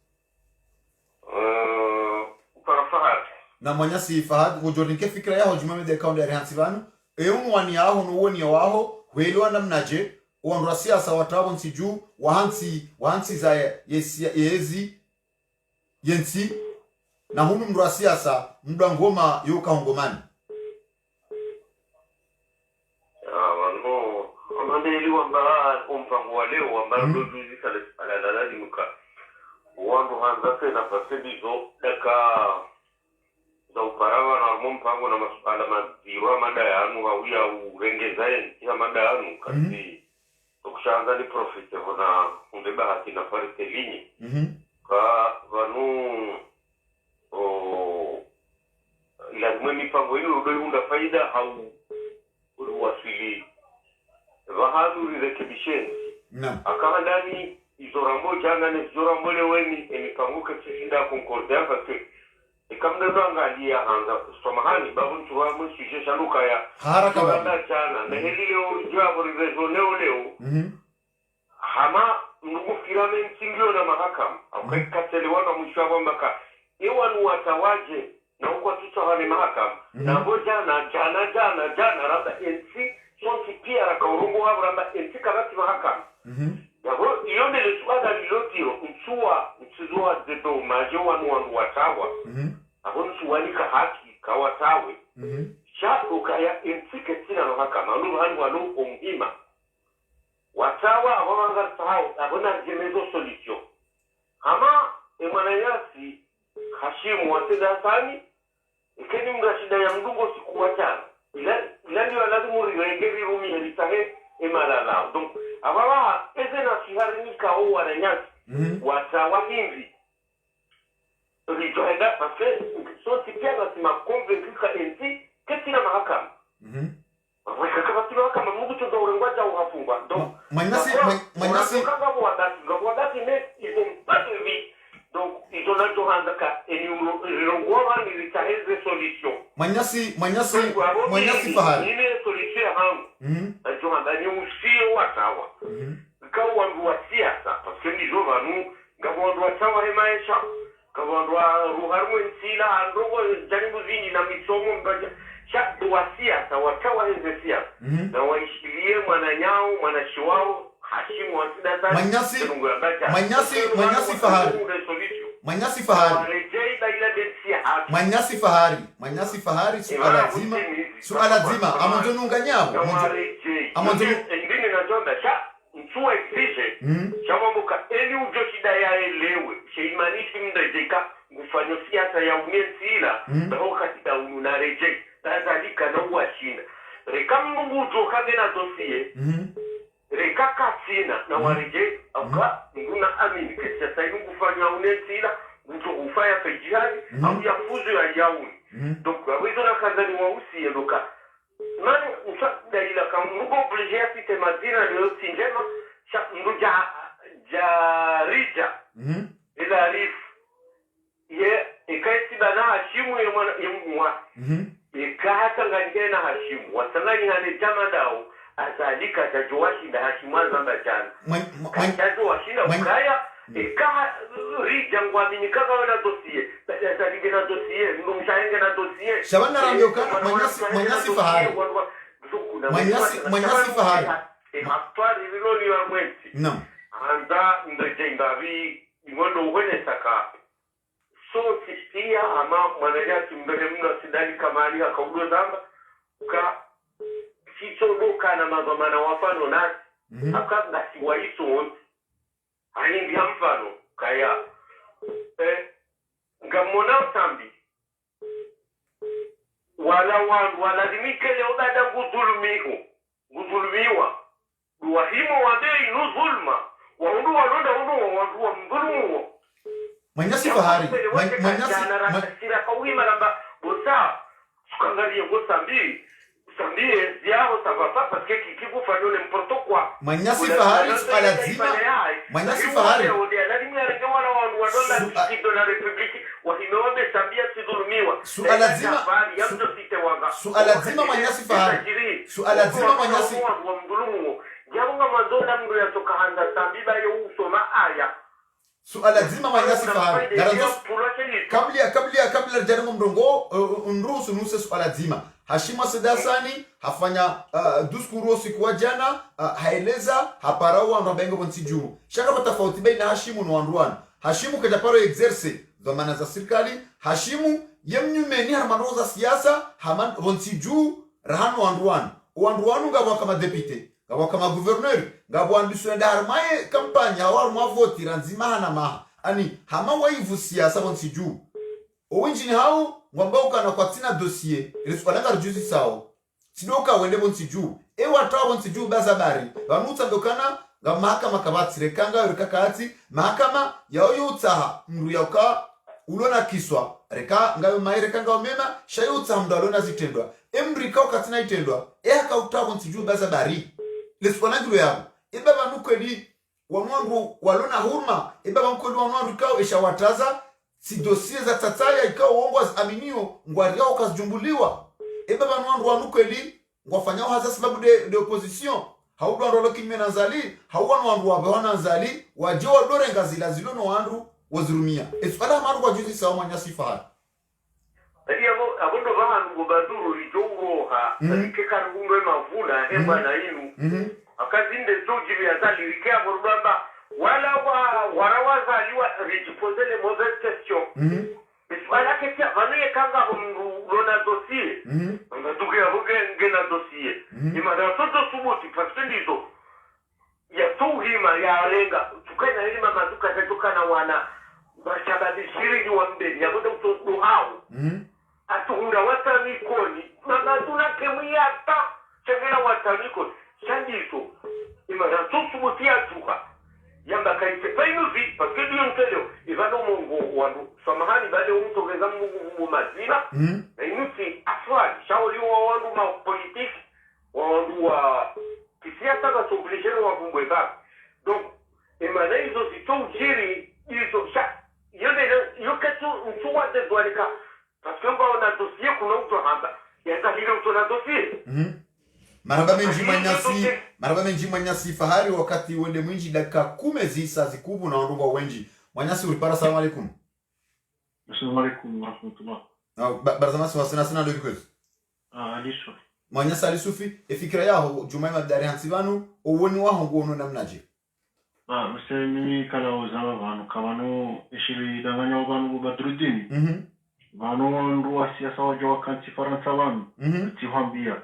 para Fahad na mwanyasi Fahad kujornike fikra yao jumame de kaunde ya hansibanu eunu wani yao no woni waho welewa namnaje oandu wa siasa watabo nsiju wahansi za yezi yensi na hunu mndu wa siasa mndu wa ngoma yuka ngomani no amandeli wamba umpango wa leo wamba ndo juzi sale alalala muka wandu hanza tena pasebizo daka za uparawa na mumpango na masuala maziwa mada yanu hawia urengezaye ya mada yanu kasi ukushaanza ni profite hona undeba hati na parite linye ka vanu lazima mipango hili unda faida au uliwasili vahadu rirekebisheni akawa ndani izorambo janga ne izorambo leweni emipango keshinda konkordia parce ikamdendo angalia hanga kusomahani babu ntuwa msije shanuka ya haraka baba jana na hili leo jabo leo hama ndugu firame msingio na mahakama akakatelewa na mshwa mbaka iwanu watawaje na huko tutawale mahakama na ngoja na jana raba ensi sonti pia rakaurungu hapo raba ensi kabati mahakama yabo iyone le swada lilotiro mtsuzwa zedo majo wanu watawa abo nsuwanika haki kawatawe shapo kaya ensi ketina mahakama ndu wanu umhima watawa abanga sahau abona jemezo solution ama emanayasi Hashimu watedasani ikeni mrashida ya mdungo siku watana ila ndio lazima urengeri rumi helitahe emalala donc ababa ezena siharimika au wananyasi watawa hivi rijoenda parce que soti pia nasima convaincu ka enti ketina mahakama wakakabati mahakama mungu tundo urengwaja uhafungwa donc manyasi wadati ne ils ont pas de vie donc ils ont l'autohandaka et nous rongwa ni litaheze solution manyasi fahari ni solution hangu ajohanda ni usio watawa kwa wandu wa siasa parce que nizo vanu ngabondu watawa hemaisha kabondu ruharu nsila androgo jaribu zini na misomo mbaja shatu wa siasa watawa heze siasa na waishilie mwananyao mwanashiwao Hashimu watidasani Manyasi fahari suala zima amonjonunga nyabo amonjonu ndine na zonda cha mtuwa exige chama muka eli ujoshida ya elewe sheimanishi mndejeka ngufanya siasa ya umensila na wakati da ununareje tazalika na uwashinda rekamungu ujokabe na dosie rekaka sina na warije aka nguna amini kesha sai ngufanya unensila mtu ufaya fejihadi au yafuzu ya yauni donc awizo na kazani wa usi edoka nani usada ila kamungo oblige asite madina leo sinjema cha nduja jarija ila arif ye ikaisi bana Hashimu yemwa ikahata ngani na Hashimu wasangani hane jama dao azalika tajuwashinda Hashimanza mbachana tajuwashinda ukaya ika rijangwa minikaka wana dossier azalike na dossier ngumshaenge na dossier shabana ramyokana manyasi fahari mapari lilo wa mwezi naam anza ndejenga vi ngondo uwene saka so sistia ama mwananyasi mbele mno sidani kamali akaudo zamba ka sichodoka na mazamana wafano nasi akanga siwaiso wote haindi mfano kaya ngamona utambi walazimike leo dada gudhulumiwa duwahimo wadei nuzulma waundu walonda wandu wa mdhulumu manyasi fahari sira kawima lamba bosa sukangalie gosambi sambie ziao savapa parce que kikivu fanyone mporto kwa manyasi fahari suala zima manyasi fahari lazima yarege wala wandu wadola kido na republiki wahimeombe sambia sidhulumiwa suala zima manyasi fahari suala zima manyasi wa mdhulumu jamunga mazola mdu ya toka handa sambiba yo usoma aya suala zima manyasi fahari garantos kabla jarango mrongo unruhusu nuse suala zima Hashima Sedasani hafanya duskuru siku wa jana haeleza haparawa na bengo bonsi juu shaka tofauti baina Hashimu na Wanduan hashimu kajaparo exerce dhamana za serikali hashimu yemnyumeni harmano za siasa haman vonsiju rahano wanduanu ngabo kama deputy ngabo kama gouverneur ngabo andiswenda harmaye kampanya hawaru mavoti ranzima hana maha ani hama waivu siasa vonsiju owinjini hao ngwambao kana kwa tina dossier riswalanga rujuzi sao sidoka wende vonsiju watawa vonsiju bazabari vanuta ndokana nga mahakama kabatsire kanga rikakati mahakama yayo utaha mru yauka ulona kiswa reka ngayo maire kanga omema shayo utaha mdu alona zitendwa emrika ukatina itendwa akautawa nsiju baza bari lesponagiro yabo baba nukweli wanwandu walona hurma baba nukweli wanwandu kao eshawataza si dossier za tataya ikao uongo aminio ngwari yao kazijumbuliwa baba nwandu wanukweli ngwafanyao hasa sababu de opposition haudu ndolo kimena zali hauwa wandu wabewana zali wajewa dore ngazila zilono wandu wazirumia eswala maru kwa juzi sawa manyasi fahari abondo bahantu ngo baduru rijowoha ke karumwe mavula emba na inu akazinde zojibi azali rike aborubamba wala warawazaliwa rijipoze les mauvaises questions eswala ke vanuye kanga lona dossier ngatuke abuge ngena dossier imara todo subuti pasendizo ya tuhima ya renga tukana ili mama tukana wana bashabadishiri wa mbele yabodo utoku hao atuhura watanikoni mama tunakemuyata chengera watanikoni chandiso imara subuti atuka yamba kaite painuzi paske diyo ntelo ivano mungu wandu samahani bade umtogeza mungu mazina na inuti afwali shauli wa wandu ma politiki wa wandu wa kisiasa ga sobligero wa bumbwe baba donc emana hizo zitojiri hizo sha yoketu mtuwa de dwalika paske mba wana dossier kuna mtu hamba yakahile mtu na dossier maraba menji manyasi fahari wakati wende mwinji dakika 10 zisa zikubu na wanduwa wenji manyasi ulipara. Assalamu alaikum. Assalamu alaikum wa rahmatullah. Barzamasi wasina sina lori kwetu alisho manyasi alisufi efikira yaho jumaima dari hansibanu uwoni waho nguono namnaje msemi kala uzama vanu kamano ishiri danganya wabanu badrudini vanu wandu wa siasa wajo wakanti faransa vanu tihambia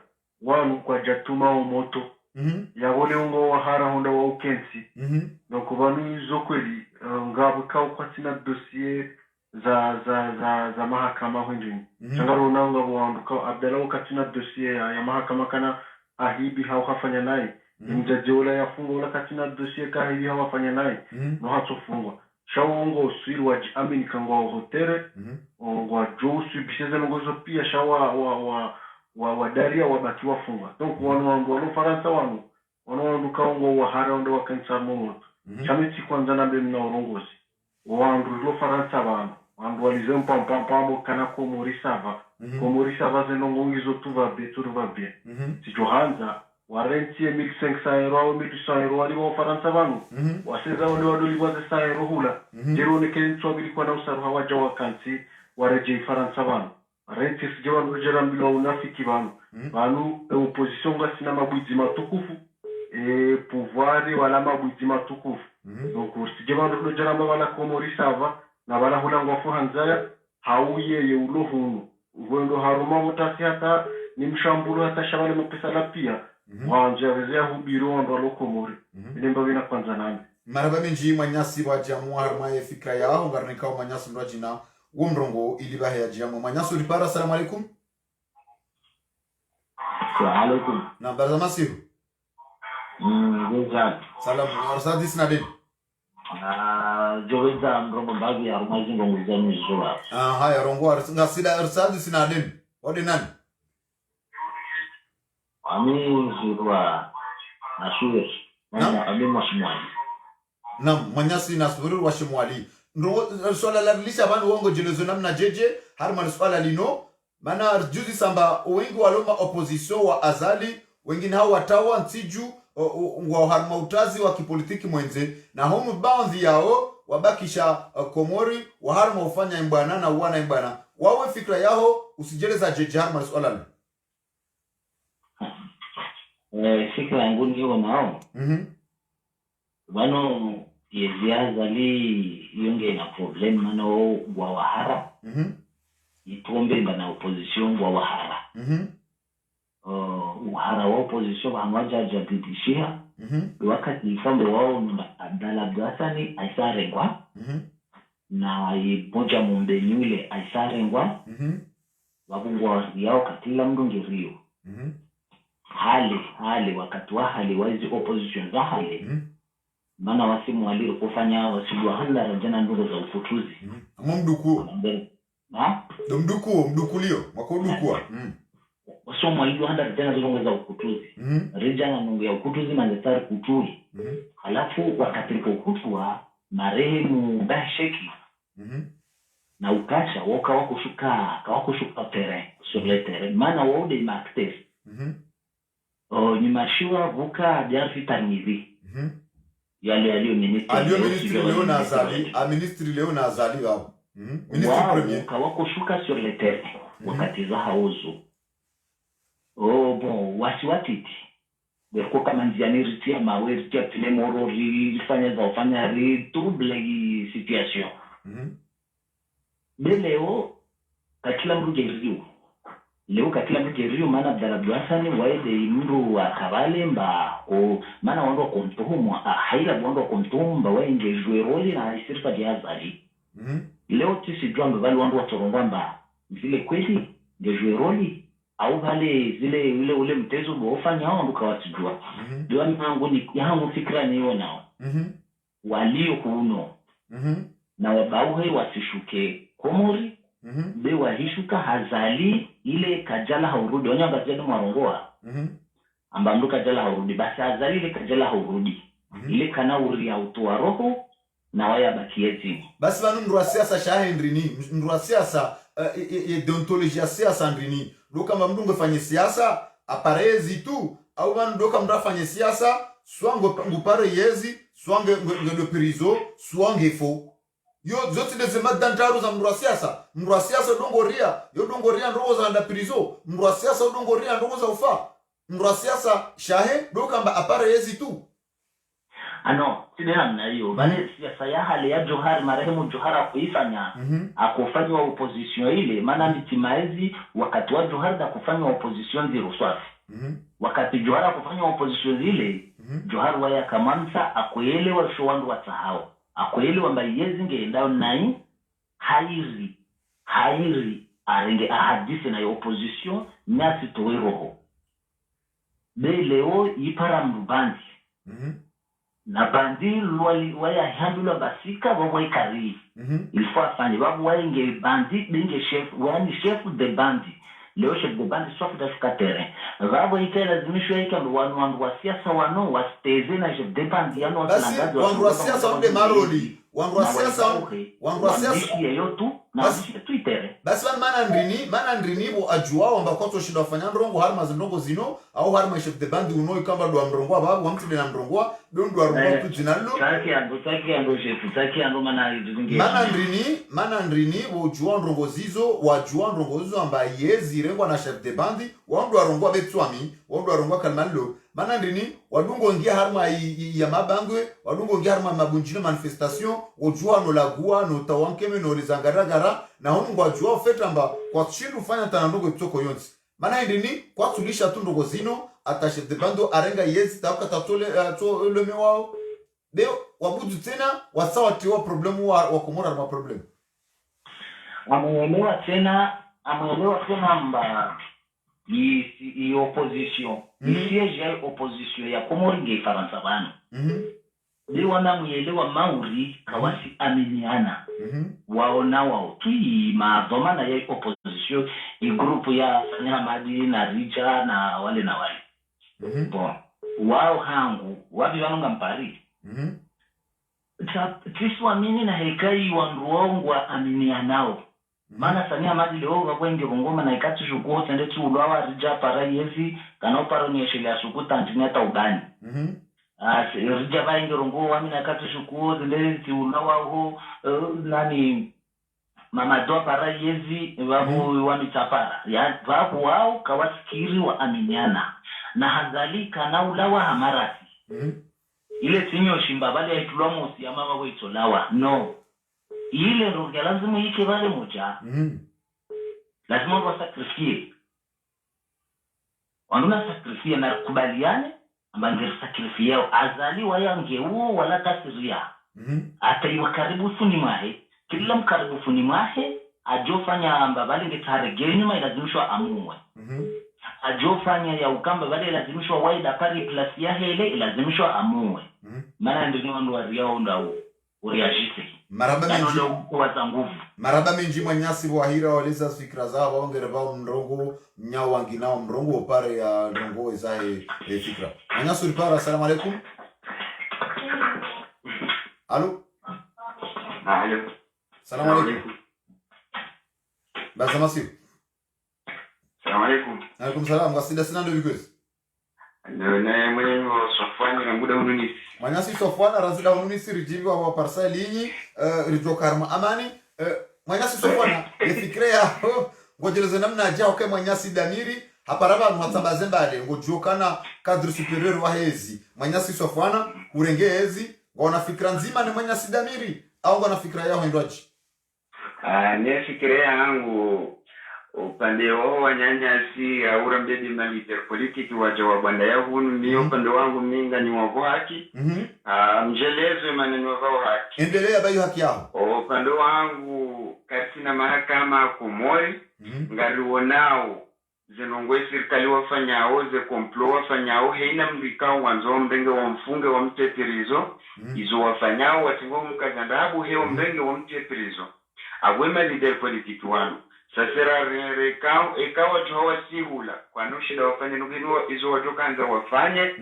wanu kwa jatuma omoto yabole ungo wahara honda wa ukensi noko vanu izo kweli ngabu kao kwa tina dossier za mahakama hundini changaro unanga wandu kao abdala wakatina dossier ya mahakama kana ahibi hawafanya nae mjajola ya fungo la katina dossier ka hivi hawafanya nae no hatofungwa shawongo usiri waji amini kangwa hotere wa josu biseze ngozo pia shawa wa daria wabaki wafungwa donc wanu faransa wanu kaongo wa hara ndo wakansa momoto chamiti kwanza na bemna urongozi wandu faransa wandu walizempa mpambo kana komorisava zenongongizo tuva bien si johanza warentie 1500 euro au 1800 euro wali wa faransa vanu waseza wale wadoli wa 100 euro hula jerone kenso bilikuwa na usaru hawaja wakansi wareje faransa vanu rentie sijewa nujera mbilo unafiki vanu opposition ga sina mabwizi matukufu pouvoir wala mabwizi matukufu donc sijewa nujera mbala komorisava na bala hula ngofu hanzaya hauye ye ulohunu uwendo haruma mutasi hata ni mshambulu hata shabale mpesa pia wanje vezea hubiro ndo lokomori ilemba bina kwanza nami maraba menji manyasi wa jamu harma ye fikra yao ngarnika manyasi ndo jina umrongo ilibahe ya jamu manyasi ulipara. Assalamu alaikum. Wa alaikum na barzamasiru goza salamu arsadi snadin joweza mrongo bagi ya rumazi ngongo zanu zola haya rongo arsida arsadi snadin wadi nani ami zurwa nashur na abi mashmwali nam manyasi nasuru wa shimwali ndo swala la lisha banu wongo jelezo namna jeje harman swala lino mana juzi samba wengi waloma opposition wa azali wengine hao watawa nsiju ngwa harma utazi wa kipolitiki mwenze na homu baadhi yao wabakisha komori wa harma ufanya imbana na uwana imbana wawe fikra yao usijeleza jeje harman swala lino fikra yangu ndio nao. Bano yeziazali yonge na problem mano wa wahara itombe na opposition wa wahara wahara wa opposition wangwaja jadidishia wakati ifambo wao na Abdalla Abdulhasani aisarengwa na iboja mumbeni ule aisarengwa wabungwa yao katila mdungirio hali wakati wa hali wazi opposition za hali maana wasimu walio kufanya wasigwa hala rajana ndogo za ufutuzi mduku na mdukulio makodukua wasomo walio hala rajana ndogo za ufutuzi rejana ndogo ya ufutuzi manzetari kutui halafu wakati kukutua marehemu Basheki na ukasha woka wakushuka terrain sur le terrain maana wode marktes ni mashua vuka jarfi tarmizi yale ministre Leo Nazali wao ministre premier kawakushuka sur le terrain wakati za hauzo bon wasiwatiti beko kama njiani ritia mawe ritia tile moro rifanya za ufanya trouble hii situation leo kakila mrugerio maana Abdalla Abdulhasani waede mru wa kabale mba maana wando komtuhumu haila wando komtuhumba wainge jueroli na isirfa diazali leo tisi jwambe vali wando watorongwa mba zile kweli nge jueroli au vale zile ule mtezo bofanya hao nduka wasijua ndio yangu fikra niyo nao walio kuuno na wabauhe wasishuke komori be wahishuka hazali ile kajala haurudi wanyanga kajala mwarongoa amba ndo kajala haurudi basi hazali ile kajala haurudi ile kana uri ya utoa roho na waya bakieti basi banu mndu wa siasa shahendrini mndu wa siasa deontology ya siasa ndrini doka mndu ngefanye siasa aparezi tu au banu doka mndu afanye siasa swango ngupare yezi swange ngelo prizo swange fo yo zote de zema dantaru za mndu wa siasa dongoria ndogo za nda prizo mndu wa siasa dongoria ndogo za ufa mndu wa siasa shahe doka mba apare yezi tu ano sidena mna hiyo bale siasa ya hali ya Johari marehemu Johari kuifanya akufanya opposition ile maana mitimaezi wakati wa Johari da kufanya opposition zero swafi wakati Johari kufanya opposition ile Johari waya kamansa akuelewa showandu wasahau akuelewa mba yezi ngeendao nai hairi arenge ahadisi na opposition nyasi towe roho leo ipara mbandi na bandi waya handula basika wawai kari ilfo afanye wabu wainge bandi dinge chef wani chef de bandi leo chef de bandi sofu da fika terrain wabu ika lazimishwa ika wandu wa siasa wano wasteze na chef de bandi yano wakanangazi wandu wa siasa wande maroli wandu wa siasa yotu na Twitter basi mana ndrini bo ajua wamba kwato shida wafanya ndrongo harma zindongo zino au harma chef de bandi unoi kamba do amrongo babu wamtide na mrongo do arrongo tu jinalo taki ando mana ndrini bo jua ndrongo zizo amba yezi rengwa na chef de bandi wandu arrongo betwami wandu arrongo kalmalo mana ndrini wadungo ngia harma ya mabangwe wadungo ngia harma mabunjino manifestation ojua no lagua no tawankeme no rizangaragara na honu ngwa jua feta mba kwa chindu ufanya tanandongo itoko yonzi mana ndrini kwa tulisha tu ndogo zino ata chef de bando arenga yezi tawaka tatole leme wao deo wabudu tena wasawa tiwa problemu wa kumora ma problemu amuelewa tena mba i opposition siege ya opposition ya komori nge Faransa bana ndio wanamuelewa mauri kawasi aminiana waona wao tui madhomana ya opposition i grupu ya Hamadi na Richa na wale bon wao hangu wapi wanonga mpari tiswa mini na hekai wanruongwa aminianao maana Sani Hamadi leo wakwenge ngoma na ikati shukuo tende tu ulwa Rija para yezi kana uparo ni shele shukuta antineta ubani Rija vainge rongo wami na ikati shukuo tende tu ulwa ho nani mama doa para yezi wabu wami tapara ya wabu wao kawasikiri wa aminiana na hazali kana ulawa hamarati ile sinyo shimba bale aitulwa mosi ama babo itolawa no ile ndo lazima yike bale moja lazima ndo sacrifice wanduna sacrifice na kubaliane ambangere sacrifice yao azaliwa yange uo wala kasiria ataiwa karibu funi mahe kila mkaribu funi mahe ajofanya amba bale ngetaregenyuma ilazimishwa amumwe ajofanya ya ukamba bale ilazimishwa waida pari plus ya hele ilazimishwa amumwe maana ndio ndo wariao ndao uriashise maraba menji manyasi wahira waleza fikra zao waongere bao mrongo nyao wanginao mrongo opare ya mrongo ezae fikra manyasi ulipara. Assalamu alaikum. Alo. Alo. Assalamu alaikum. Baza masiu. Assalamu alaikum. Alaikum salam. Wasida sina ndo vikwezi. Na mwenye Sofwani na muda ununisi. Manyasi Sofwana razida ununisi rijivi wa parsali inyi rijokarma amani. Manyasi Sofwana yefikre ya ngojeleze namna ajao ke manyasi damiri haparaba mwatambaze mbale ngojokana kadri superior wa hezi. Manyasi Sofwana urenge hezi ngona fikra nzima ni manyasi damiri au ngona fikra yao ndoaji. Ne fikra yangu upande wao wanyanyasi aura mbedi maliter politiki waja wa banda ya hunu ni upande wangu minga ni wako haki mjelezo maneno wako haki endelea bayo haki yao upande wangu katina mahakama kumoi ngariwonao zinongwe serikali wafanyao ze komplo wafanyao heina mrikao wanzo mbenge wa mfunge wa mtetirizo izo wafanyao watingo mkazandabu heo mbenge wa mtetirizo agwema leader politiki wanu sasera rekao ikawa jowa sihula kwa nushida wafanye nuginwa izo wajokanza wafanye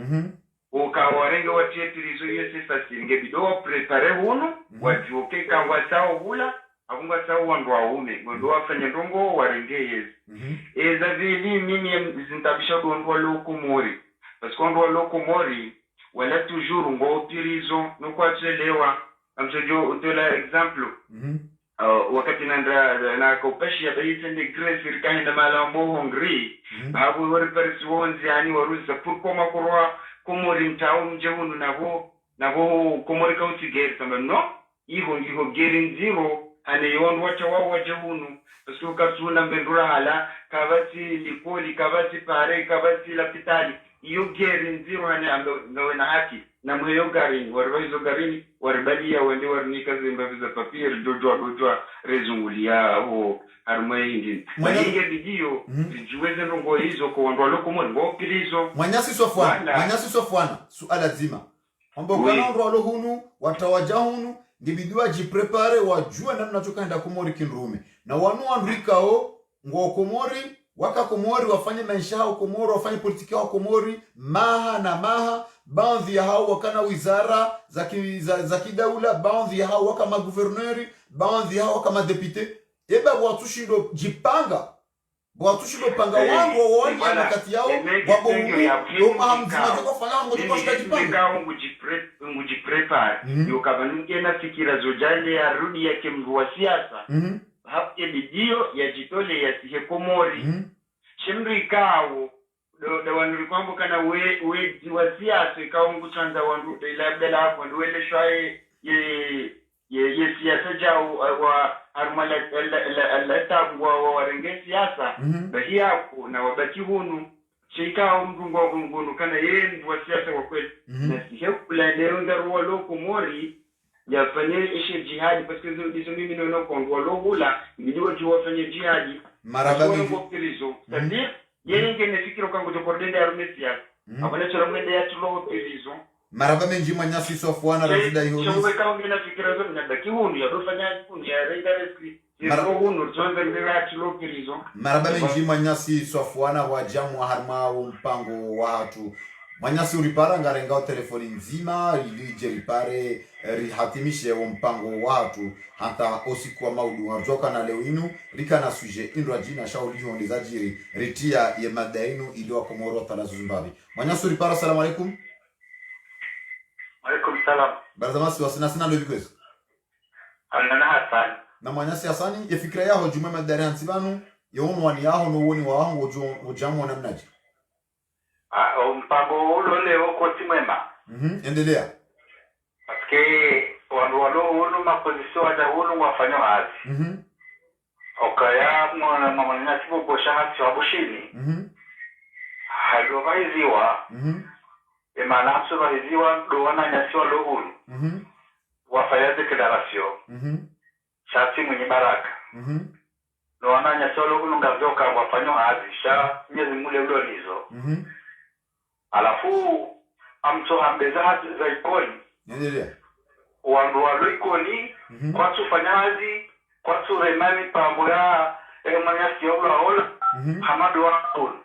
ukawarenge watetirizo yese sasinge bido wa prepare hunu wajuke kangwa sao hula akunga sao wandu waume ngondo wafanye ndongo warenge yezi eza vili mimi zintabisha ngondo wa loko mori parce que ngondo wa loko mori wala toujours ngo opirizo nuko achelewa amsojo utola example wakati na kopeshi ya baitende grace irikani na malambo hongri habu wari parisi wonzi yani waruza purko makurwa komori mtao mjehunu nabo komori kauti geri tamba no iho geri nziro ane yondo wacha wao wajehunu pasu kasuna mbendura hala kabati likoli kabati pare kabati lapitali iyo geri nziro ane ambe na haki na mweyo garini warwaizo garini warbalia wende warnika zimbaviza papiri dojwa rezungulia ho harumwe hindi mwenge bidio zijuweze nongo hizo kwa wando loko mwe ngo pilizo Manyasi Sofwana suala zima ambo kana ndo hunu watawaja hunu ndibidiwa jiprepare wajua namna chokaenda komori kinrume na wanu andrikao ngo komori waka komori wafanye maisha yao komori wafanye politiki yao komori maha baadhi ya hao wakana wizara za kidaula baadhi ya hao waka maguverneri baadhi ya hao waka madepite eba watushindo jipanga watushindo panga wangu wangu wakati yao wabo mahamzima joko fala ngo jikoshika jipanga ngujiprepare yokabanu na fikira zojale ya rudi yake mvu wa siasa hapo bidio ya jitole ya sihe komori shemri kao do wanuri kwambo kana we wa siasa ikaungu chanza wandu labda la hapo ndio ile shwaye ye siasa jao wa harmala la tabwa wa renge siasa bali hapo na wabaki hunu shikao mgungu kana yeye ndio wa siasa wa kweli na sihe kula leo ndarwa loko mori yafanye ishe jihadi parce que dizo mimi ndio kwa hula ndio wafanye jihadi maraba mbilizo c'est-à-dire yeye ngene fikiro kango jokordende armesia abone chora mwende ya tulo pilizo maraba menji Manyasi Sofwana razida hiyo chomwe kango ngene fikira zo mnadaki hunu ya dofanya hunu ya directly hunu zonde ndira tulo pilizo maraba menji Manyasi Sofwana wajamu harma mpango watu Manyasi ulipara ngarenga telefoni nzima ilije lipare rihatimishe mpango watu hata osikuwa maudu wajoka na leo inu rika na suje indwa jina shauli hondeza jiri ritia ye madainu iliwa komoro tala Zimbabwe. Manyasi ulipara. Assalamu alaikum. Alaikum salam. Barzamasi wasina sina ndo vikwezi Alana Hassan na Manyasi Hasani ye fikra yaho jume madari hansibanu yeonu wani yaho no woni wa hango ujamu na mnaji mpango ulo leo koti mwema endelea ke wandu walohunu mapozisio wajahunu wafanya hazi okaya mwana sibo bosha hasi wabushini hado vaiziwa emana so vaiziwa do wana nyasi walohunu wafanya declaration shati mwenye baraka no wana nyasi walohunu ngazoka wafanya hazi sha nyezi mule ulolizo alafu amto hambeza hati za ikoni wandu waloikoni kwa tufanya hazi kwa tu remani pambo ya manyasi ya ulaola hamadu wakulu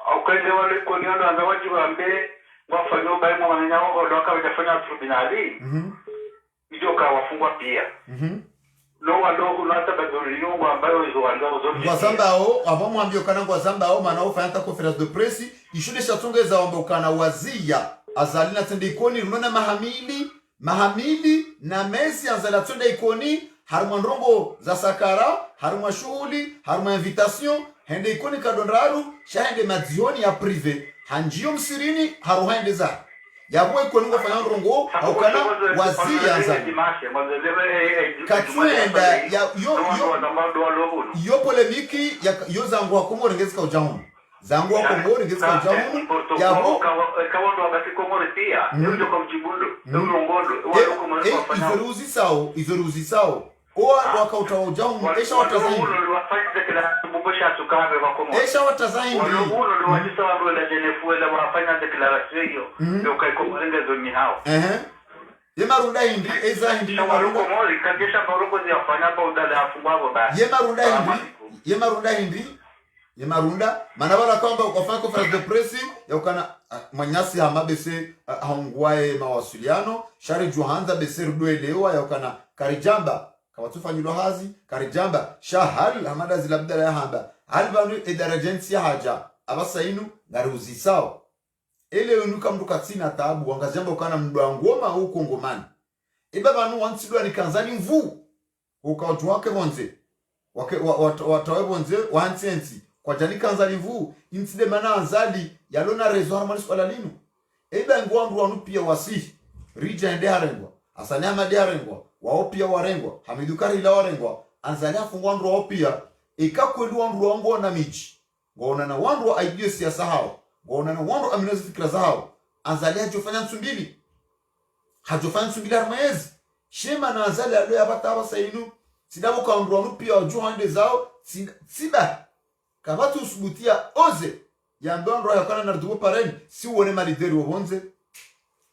au kwende waloikoni ando anza wajibu ambe wafanya ubayi mwa mananyao waka wajafanya tribunali ijoka wafungwa pia no walogu nata baduri yungu ambayo izo wanza uzofi kwa sambao abo mwambio kana kwa sambao mana ufanya ta conference de presse ishude shatongeza wambo kana wazia azalina tende ikoni runona mahamili na mesi anzala tende ikoni haruma ndrongo za sakara haruma shughuli haruma invitation hende ikoni kadonraru shahende madzioni ya prive hanjio msirini haruhaende za yabwe ikoni ngofanya ndrongo au kana wazia anzala katwenda ya yo polemiki yo zangu wakomori ngezika ujahumu zangu wakomori ngezika ujahumu yabo kawondo wakati komori pia yujo kwa mchibundo izoruzi sao owa wakauta ujahumu esha watazaini esha watazaini yemarunda hindi eza hindi yemarunda manabala kwamba ukafanya conference de presse ya ukana manyasi hamabese haungwae mawasiliano shari juhanza bese rudoelewa ya ukana karijamba kawatufanyilo hazi karijamba shahari hamada zilabdala ya hamba halibanu edarajensi ya haja abasainu ngaruzi sao ele unuka mdu katina taabu wangazamba ukana mdwa ngoma huko ngomani ibaba nu wansidwa ni kanzani mvu ukautu wake bonze watawe bonze wansensi kwa jani kanzani mvu inside mana anzali yalona rezo harmoni swala linu eba ngwandu wanu pia wasi rija ende harengwa asani amadi harengwa wao pia warengwa hamidukari ila warengwa anzali afungwandu wao pia ikakweli wandu wangu na miji ngona na wandu wa idea siasa hao ngona na wandu aminezi fikra zao anzali hajofanya nsumbili harmaezi shema na anzali alo yapata hapa sainu sidabu kaundu wanu pia wajuhande zao siba kabatu usubutia oze ya mbewa nroa yakana na ritubo pareni si uone malideri wabonze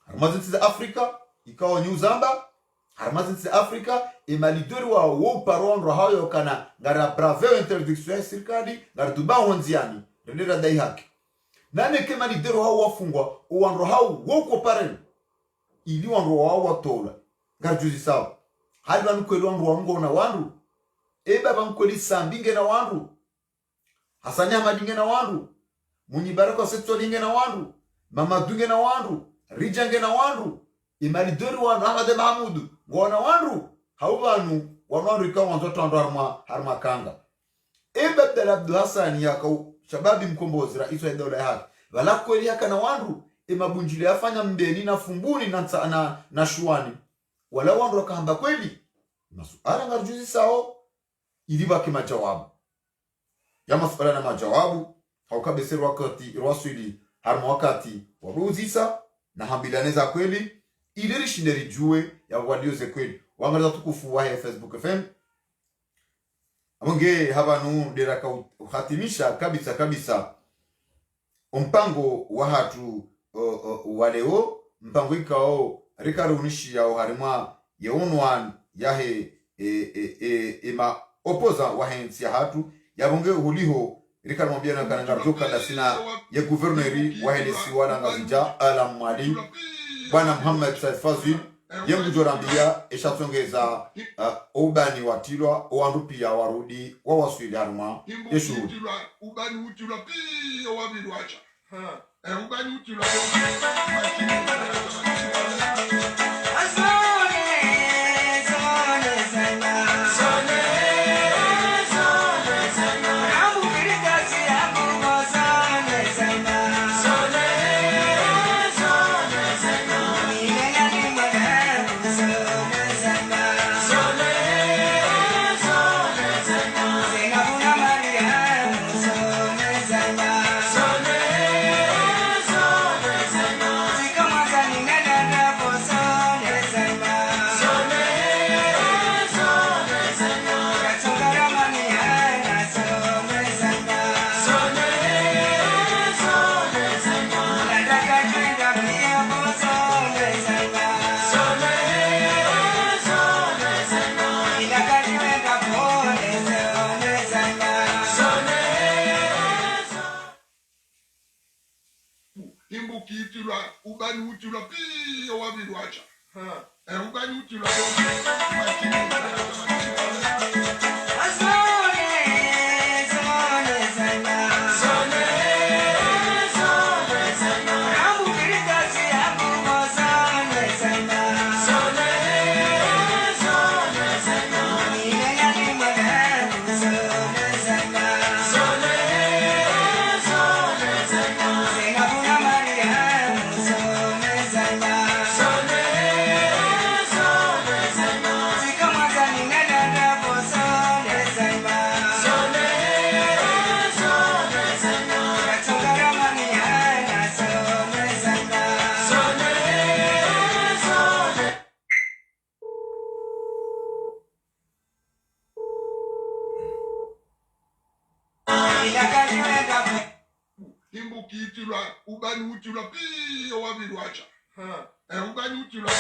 harmazinti za Afrika ikawa New Zamba harmazinti za Afrika imalideri wa woparo nroa hao yakana ngara braveo interdiction ya sirikali ngara duba honziani rendera dai haki nane ke malideri hao wafungwa uwanro hao woko pareni ili wanro hao watola ngara juzi sawa hali wanukweli wanro wango na wanru eba bankweli sambinge na wanru Hasani Hamadinge na wandu Munyibarako Setsolinge na wandu Mamadunge na wandu Rijange na wandu Imalidori wandu Ahmad Mahmudu Ngona wandu Haubanu wandu ikawa wanzoto wandu harma kanga Ebe Abdel Abdu Hassan yaka shababi mkombozi raisu ya dola ya haki Wala kweli yaka na wandu Imabunjili afanya mbeni na fumbuni na shuani Wala wandu wakahamba kweli Masuala ngarjuzi sao Iliba kima jawabu ya masuala na majawabu haukabeseri wakati rwasuli harma wakati waruzisa na hambilaneza kweli ilirishinderi juwe ya walioze kweli wangaliza tukufu wa Facebook FM amonge habanu deraka uhatimisha kabisa mpango wa hatu waleo mpango ikao rikarunishi ya harima ya unwan yahe ema opoza wahensi ya hatu yabonge uliho rikala mwambia na kanangarjoka da sina ya guverneri wa helisi wala ngazija ala mwali bwana Muhammad Said Fazil yengu jorambia eshatongeza ubani watilwa owandu pia warudi wa waswili haruma yeshuhudi ubani utilwa pia wabilwacha ubani utilwa kiitilwa ubani utilwa pia wabili wacha ubani utilwa Himbu kiitilwa ubani utilwa pia wabili wacha ubani utilwa